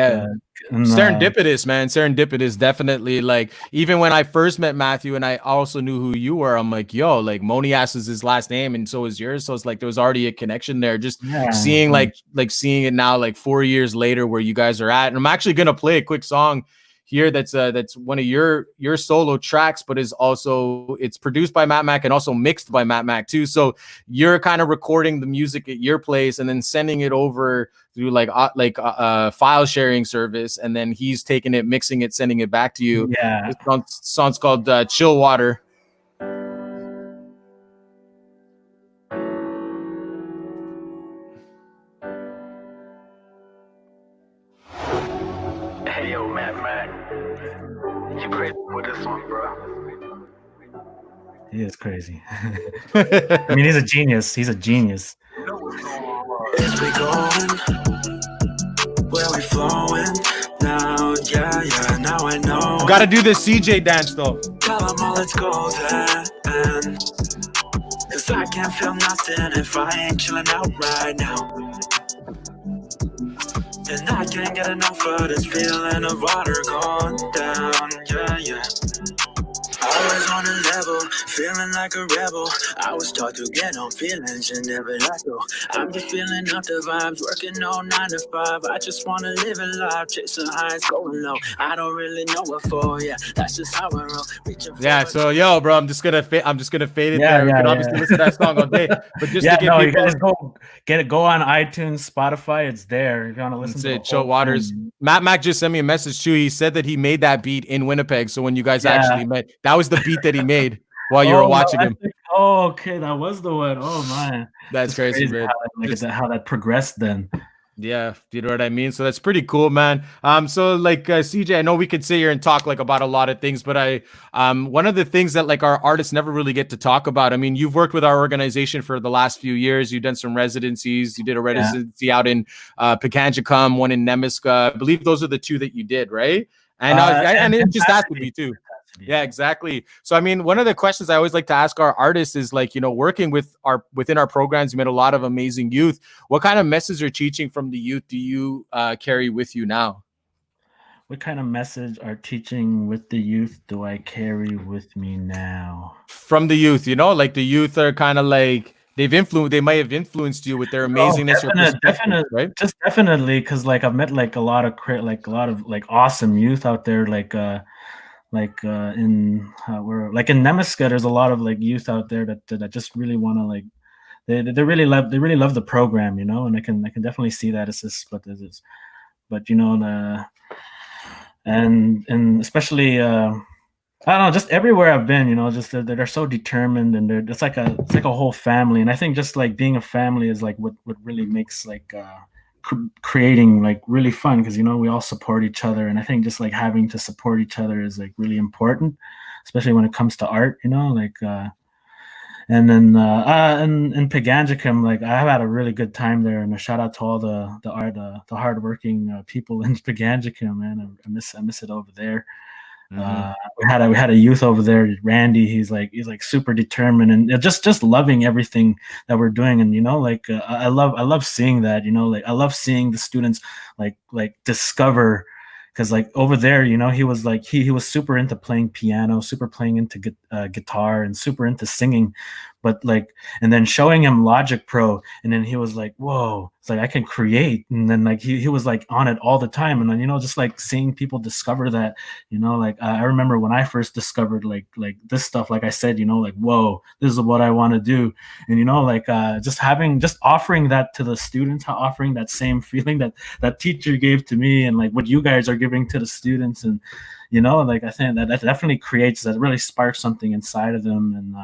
serendipitous, man. Serendipitous, definitely. Like, even when I first met Matthew and I also knew who you were, I'm like, yo, like Monias is his last name and so is yours. So it's like there was already a connection there. Just seeing like seeing it now, like 4 years later, where you guys are at. And I'm actually gonna play a quick song here that's one of your solo tracks, but is also, it's produced by Matt Mac and also mixed by Matt Mac too. So you're kind of recording the music at your place and then sending it over through like file sharing service, and then he's taking it, mixing it, sending it back to you. Yeah, this song's called Chill Water. Hey yo, Matt Mac, you crazy with this one, bro? He is crazy. I mean, he's a genius. He's a genius. As we going, where we flowing now, yeah, now I know. Gotta do this CJ dance though. Tell them all, let's go then. Cause I can't feel nothing if I ain't chilling out right now. And I can't get enough of this feeling of water going down, yeah. Always on a level, feeling like a rebel. I was taught to get on feelings and never let go. I'm just feeling up the vibes, working all 9 to 5. I just wanna live a life, chasing highs, going low. I don't really know what for, yeah. That's just how I roll. Yeah, so yo, bro, I'm just gonna fade it there. We can obviously listen to that song all day, but just to get people, you guys go on iTunes, Spotify, it's there. You're gonna listen to Chill Waters. Matt Mac just sent me a message too. He said that he made that beat in Winnipeg. So when you guys actually met, that was the beat that he made while you were watching him. Okay, that was the one. Oh man, that's crazy, man. How that progressed then. Yeah, you know what I mean? So that's pretty cool, man. So like CJ, I know we could sit here and talk like about a lot of things, but one of the things that like our artists never really get to talk about. I mean, you've worked with our organization for the last few years. You've done some residencies. You did a residency out in Pekanjikam, one in Nemiska. I believe those are the 2 that you did, right? And it just has to be too. Yeah, exactly. So, I mean, one of the questions I always like to ask our artists is like, you know, working within our programs, you met a lot of amazing youth. What kind of message or teaching from the youth do you carry with you now? What kind of message or teaching with the youth do I carry with me now? From the youth, you know, like the youth are kind of like, they might have influenced you with their amazingness. Definitely, right? Just definitely, because like I've met like a lot of awesome youth out there, in Nemiska, there's a lot of like youth out there that just really want to like they really love the program, you know, and I can definitely see that but you know, and especially I don't know, just everywhere I've been, you know, just they're so determined, and it's like a whole family. And I think just like being a family is like what really makes like creating like really fun, because, you know, we all support each other. And I think just like having to support each other is like really important, especially when it comes to art, you know, like and then in Pekanjikam, like I've had a really good time there, and a shout out to all the hardworking people in Pekanjikam, man. I miss it over there. We had a youth over there, Randy. He's like super determined, and just loving everything that we're doing. And, you know, like I love seeing that, you know, like I love seeing the students like discover, because like over there, you know, he was like he was super into playing piano, super playing into guitar, and super into singing. But like, and then showing him Logic Pro, and then he was like, whoa, it's like I can create. And then like he was like on it all the time. And then, you know, just like seeing people discover that, you know, like I remember when I first discovered like this stuff, like I said, you know, like, whoa, this is what I want to do. And, you know, like just offering that to the students, offering that same feeling that teacher gave to me, and like what you guys are giving to the students. And, you know, like I think that definitely really sparks something inside of them. And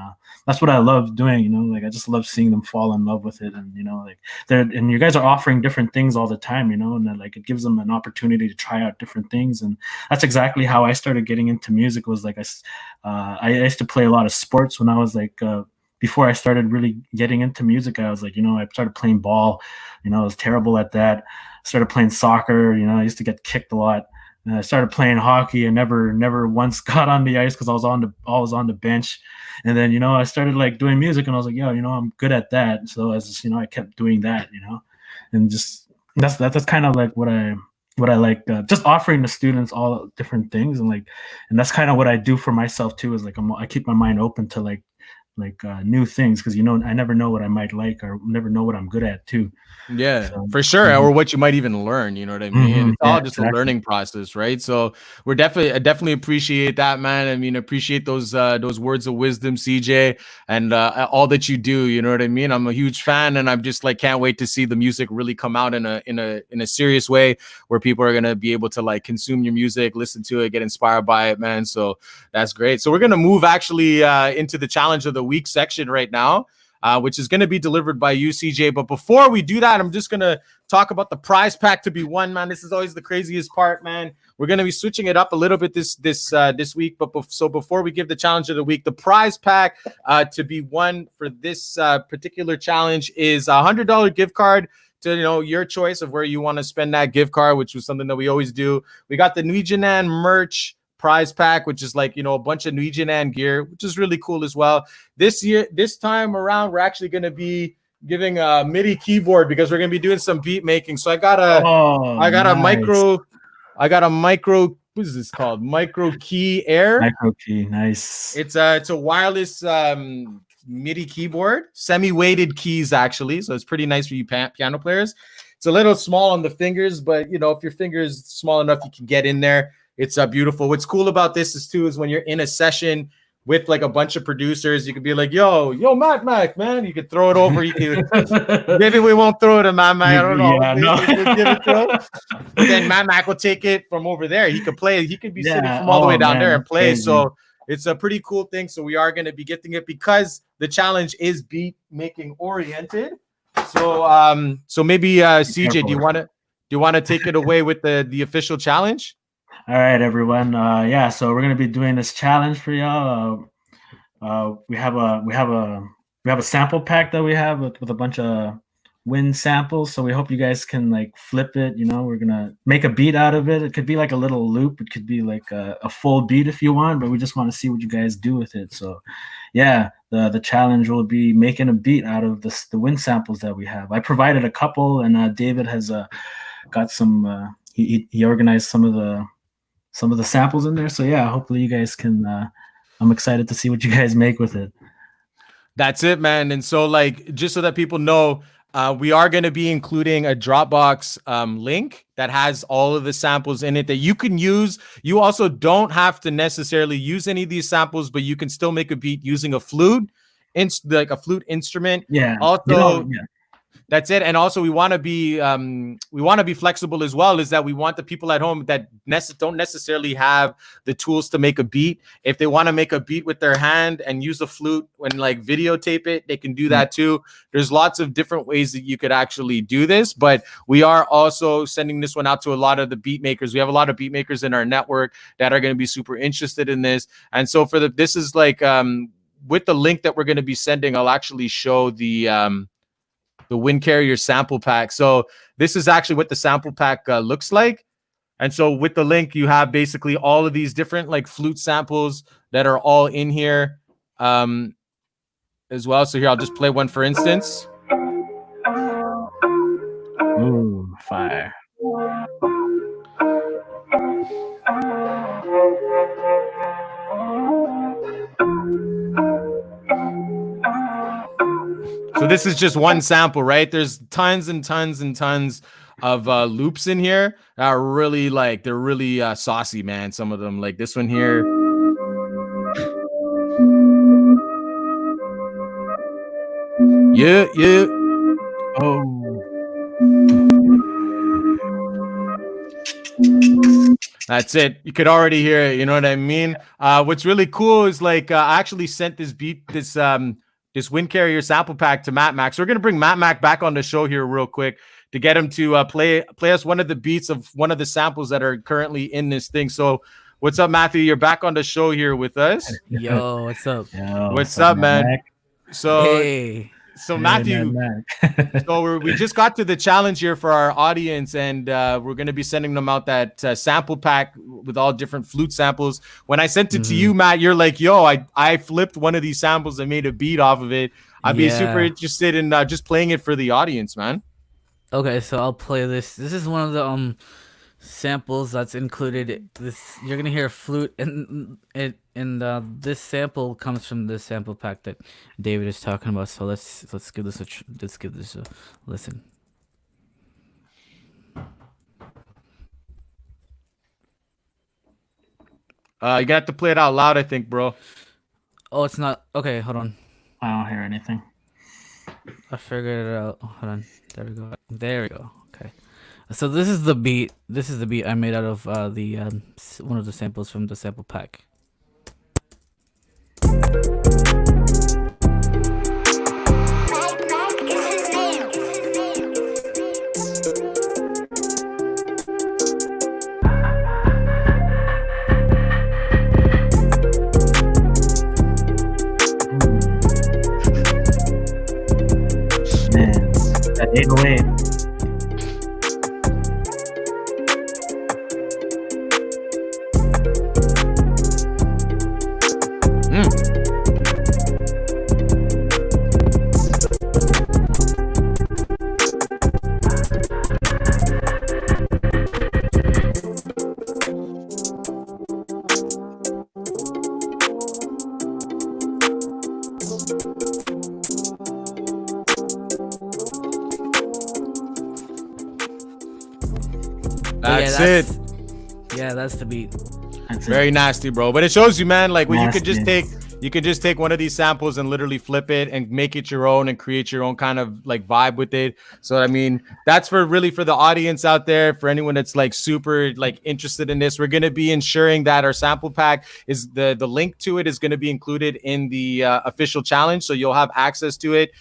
that's what I love doing, you know, like I just love seeing them fall in love with it. And, you know, like and you guys are offering different things all the time, you know, and like it gives them an opportunity to try out different things. And that's exactly how I started getting into music. Was like I used to play a lot of sports when I was like before I started really getting into music, I was like, I started playing ball. I was terrible at that. Started playing soccer. I used to get kicked a lot. And I started playing hockey and never once got on the ice because I was on the bench. And then, I started like doing music and I was like, I'm good at that. So as just, I kept doing that, and just that's kind of like what I like, just offering the students all different things. And that's kind of what I do for myself too, is like, I keep my mind open to like new things. Cause I never know what I might like, or never know what I'm good at too. Yeah, So, for sure. Or what you might even learn, you know what I mean? It's all just a learning process, right? So I definitely appreciate that, man. I mean, appreciate those words of wisdom, CJ, and all that you do, you know what I mean? I'm a huge fan, and I'm just like, can't wait to see the music really come out in a serious way where people are going to be able to like consume your music, listen to it, get inspired by it, man. So that's great. So we're going to move actually into the challenge of the week section right now. Which is going to be delivered by you, CJ. But before we do that, I'm just going to talk about the prize pack to be won, man. This is always the craziest part, man. We're going to be switching it up a little bit this week. But before we give the challenge of the week, the prize pack to be won for this particular challenge is a $100 gift card to your choice of where you want to spend that gift card, which was something that we always do. We got the N'we Jinan merch prize pack, which is like a bunch of N'we Jinan gear, which is really cool as well. This time around, we're actually going to be giving a MIDI keyboard because we're going to be doing some beat making. So I got a micro. What is this called? Micro Key Air. Micro Key, nice. It's a wireless MIDI keyboard, semi-weighted keys actually, so it's pretty nice for you piano players. It's a little small on the fingers, but if your fingers small enough, you can get in there. It's beautiful. What's cool about this is when you're in a session with like a bunch of producers, you could be like, yo, Mac, man. You could throw it over. You could maybe we won't throw it to Mac. I don't know. Yeah, no. We'll give it to him. Then Mac will take it from over there. He could play. He could be sitting from all the way down there and play. Crazy. So it's a pretty cool thing. So we are going to be getting it because the challenge is beat making oriented. So maybe CJ, do you want to take it away with the official challenge? All right, everyone. So we're gonna be doing this challenge for y'all. We have a sample pack that we have with a bunch of wind samples. So we hope you guys can like flip it. We're gonna make a beat out of it. It could be like a little loop. It could be like a full beat if you want, but we just want to see what you guys do with it. So yeah, the challenge will be making a beat out of the wind samples that we have. I provided a couple, and David has got some. He organized some of the samples in there. So yeah, hopefully you guys can I'm excited to see what you guys make with it. That's it, man. And so like, just so that people know, we are going to be including a Dropbox link that has all of the samples in it that you can use. You also don't have to necessarily use any of these samples, but you can still make a beat using a flute, like a flute instrument. Yeah. Also, that's it. And also we want to be flexible as well, is that we want the people at home that don't necessarily have the tools to make a beat. If they want to make a beat with their hand and use a flute and like videotape it, they can do that too. There's lots of different ways that you could actually do this, but we are also sending this one out to a lot of the beat makers. We have a lot of beat makers in our network that are going to be super interested in this. And so this is like, with the link that we're going to be sending, I'll actually show the Windcarriers sample pack. So this is actually what the sample pack looks like. And so with the link, you have basically all of these different like flute samples that are all in here as well. So here, I'll just play one for instance. Ooh, fire. So this is just one sample, right? There's tons and tons and tons of loops in here that are really like, they're really saucy, man. Some of them, like this one here. Yeah. Oh. That's it. You could already hear it. You know what I mean? What's really cool is like, I actually sent this Windcarrier sample pack to Matt Mac. So we're going to bring Matt Mac back on the show here real quick to get him to play us one of the beats of one of the samples that are currently in this thing. So what's up, Matthew? You're back on the show here with us. Yo, what's up? Yo, what's up, man? Mac? So, Hey. so Matthew, so we just got to the challenge here for our audience, and we're going to be sending them out that sample pack with all different flute samples. When I sent it to you, Matt, you're like, yo, I flipped one of these samples and made a beat off of it. I'd be super interested in just playing it for the audience, man. Okay, so I'll play this. This is one of the samples that's included. This you're gonna hear a flute, and this sample comes from the sample pack that David is talking about. So let's give this a listen. You got to play it out loud, I think, bro. Oh, it's not okay. Hold on. I don't hear anything. I figured it out. Hold on. There we go. There we go. Okay. So this is the beat. This is the beat I made out of the one of the samples from the sample pack. That 808. That's it. Yeah, that's the beat. Very nasty, bro. But it shows you, man, like you could just take one of these samples and literally flip it and make it your own and create your own kind of like vibe with it. So I mean, that's for the audience out there, for anyone that's like super like interested in this. We're gonna be ensuring that our sample pack is the link to it is gonna be included in the official challenge, so you'll have access to it.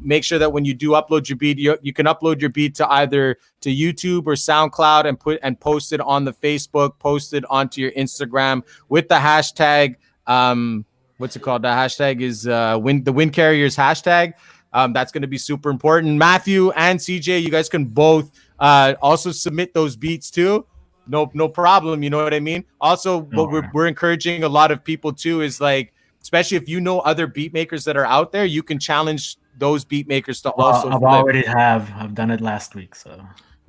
Make sure that when you do upload your beat, you can upload your beat to either to YouTube or SoundCloud and post it on the Facebook, post it onto your Instagram with the hashtag. What's it called? The hashtag is the Windcarriers hashtag. That's going to be super important. Matthew and CJ, you guys can both also submit those beats too. No problem. You know what I mean? Also, what we're encouraging a lot of people too is like, especially if you know other beat makers that are out there, you can challenge those beat makers to also. I've done it last week, so.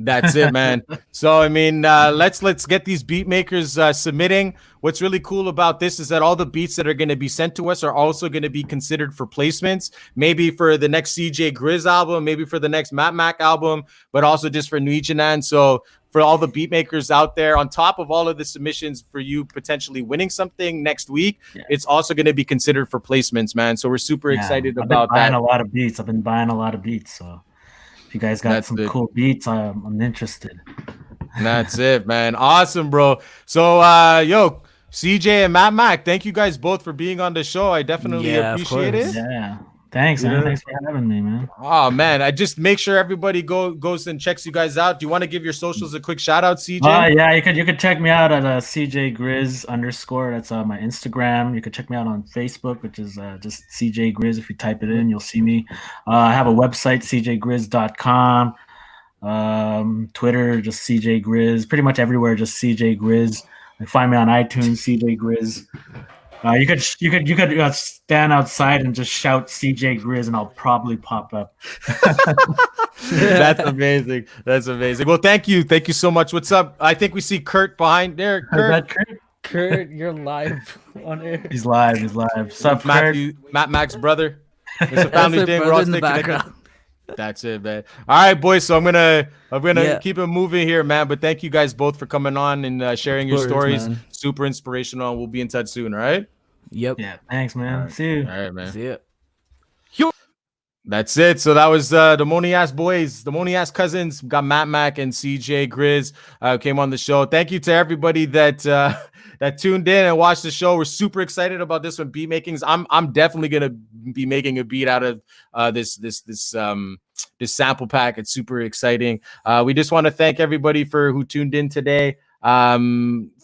That's it, man. So, I mean, let's get these beat makers submitting. What's really cool about this is that all the beats that are going to be sent to us are also going to be considered for placements, maybe for the next CJ Grizz album, maybe for the next Matt Mac album, but also just for N'we Jinan. So for all the beat makers out there, on top of all of the submissions for you potentially winning something next week, it's also going to be considered for placements, man. So we're super excited about that. I've been buying a lot of beats, so. If you guys got some cool beats, I'm interested. That's it, man. Awesome, bro. So, yo, CJ and Matt Mac, thank you guys both for being on the show. I definitely appreciate it. Yeah. Thanks, man. Thanks for having me, man. Oh, man. I just make sure everybody goes and checks you guys out. Do you want to give your socials a quick shout out, CJ? Yeah, you could check me out at CJ Grizz _. That's my Instagram. You could check me out on Facebook, which is just CJ Grizz. If you type it in, you'll see me. I have a website, cjgrizz.com. Twitter, just CJ Grizz. Pretty much everywhere, just CJ Grizz. Find me on iTunes, CJ Grizz. You could stand outside and just shout CJ Grizz, and I'll probably pop up. That's amazing. That's amazing. Well, thank you so much. What's up? I think we see Kurt behind there. Kurt, you're live on air. He's live. What's up, Matthew, Matt Mac's brother. It's a family thing. We're all in the background. That's it, man. All right, boys. So I'm gonna keep it moving here, man. But thank you guys both for coming on and sharing your stories. Man. Super inspirational. We'll be in touch soon. All right. Yep. Yeah. Thanks, man. Right. See you. All right, man. See ya. That's it. So that was the Money Ass Boys, the Money Ass Cousins. We got Matt Mac and CJ Grizz came on the show. Thank you to everybody that tuned in and watched the show. We're super excited about this one, beat makings. I'm definitely gonna be making a beat out of this sample pack. It's super exciting. We just want to thank everybody who tuned in today for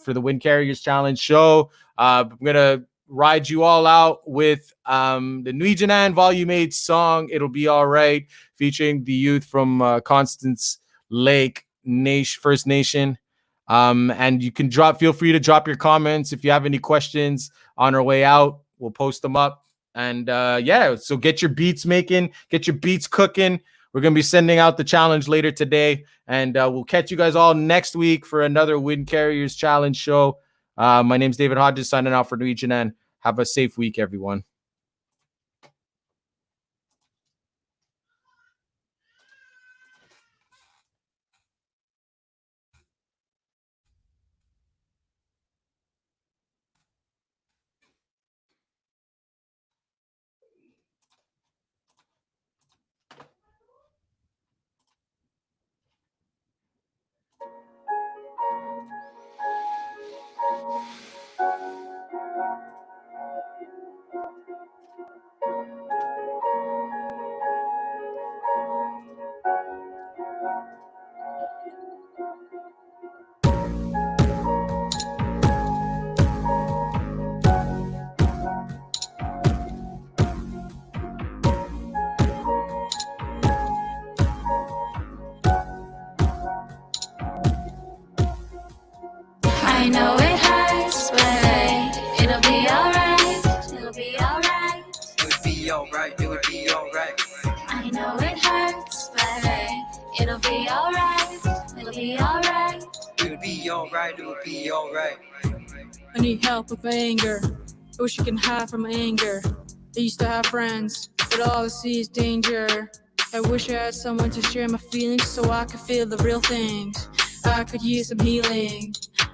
the Windcarriers Challenge show. I'm gonna ride you all out with the N'we Jinan Volume 8 song, It'll Be Alright, featuring the youth from Constance Lake First Nation. And you can feel free to drop your comments if you have any questions on our way out. We'll post them up. And so get your beats making, get your beats cooking. We're going to be sending out the challenge later today. And we'll catch you guys all next week for another Windcarriers challenge show. My name's David Hodges, signing out for N'we Jinan. Have a safe week, everyone. I know it hurts, but hey, it'll be alright. It'll be alright. It would be alright, it would be alright. I know it hurts, but hey, it'll be alright. It'll be alright. It would be alright, it would be alright. I need help with my anger. I wish I can hide from my anger. I used to have friends, but all I see is danger. I wish I had someone to share my feelings so I could feel the real things. I could use some healing.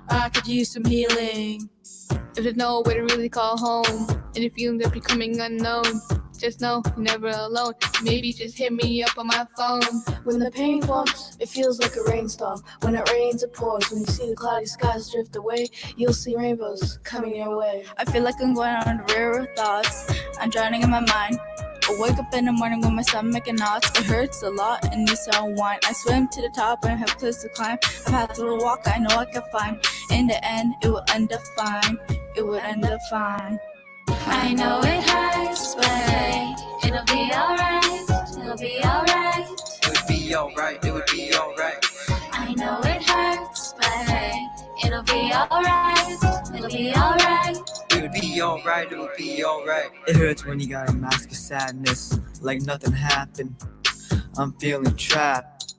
I could use some healing. If there's no way to really call home, and if you're becoming unknown, just know you're never alone. Maybe just hit me up on my phone. When the pain comes, it feels like a rainstorm. When it rains, it pours. When you see the cloudy skies drift away, you'll see rainbows coming your way. I feel like I'm going on the river of thoughts. I'm drowning in my mind. I wake up in the morning with my stomach in knots. It hurts a lot and needs to unwind. I swim to the top and have cliffs to climb. A path to walk I know I can find. In the end, it will end up fine. It will end up fine. I know it hurts, but hey, it'll be alright. It'll be alright. It would be alright, it would be alright. I know it hurts, but hey, it'll be alright. It'll be alright. It would be alright, it would be alright. It hurts when you got a mask of sadness, like nothing happened. I'm feeling trapped.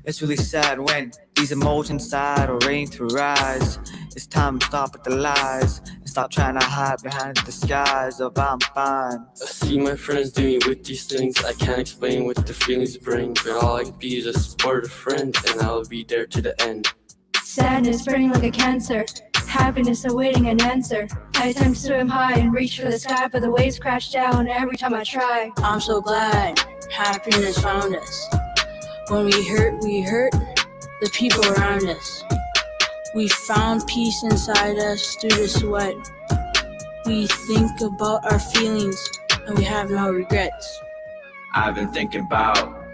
It's really sad when these emotions start to rain through eyes. It's time to stop with the lies and stop trying to hide behind the disguise of I'm fine. I see my friends doing with these things. I can't explain what the feelings bring, but all I can be is a supportive friend, and I'll be there to the end. Sadness burning like a cancer. Happiness awaiting an answer. I attempt to swim high and reach for the sky, but the waves crash down every time I try. I'm so glad happiness found us. When we hurt the people around us. We found peace inside us through the sweat. We think about our feelings and we have no regrets. I've been thinking about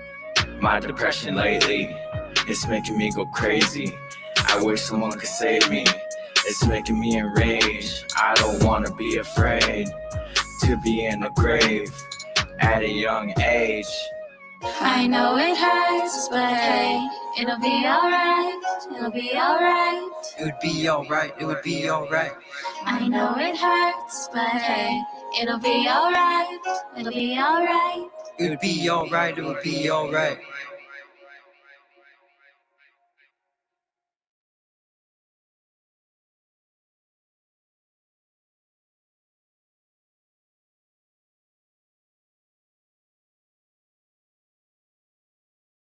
my depression lately. It's making me go crazy. I wish someone could save me. It's making me enraged. I don't want to be afraid to be in the grave at a young age. I know it hurts, but hey, it'll be alright. It'll be alright. It would be alright, it would be alright. I know it hurts, but hey, it'll be alright. It'll be alright. It would be alright, it would be alright.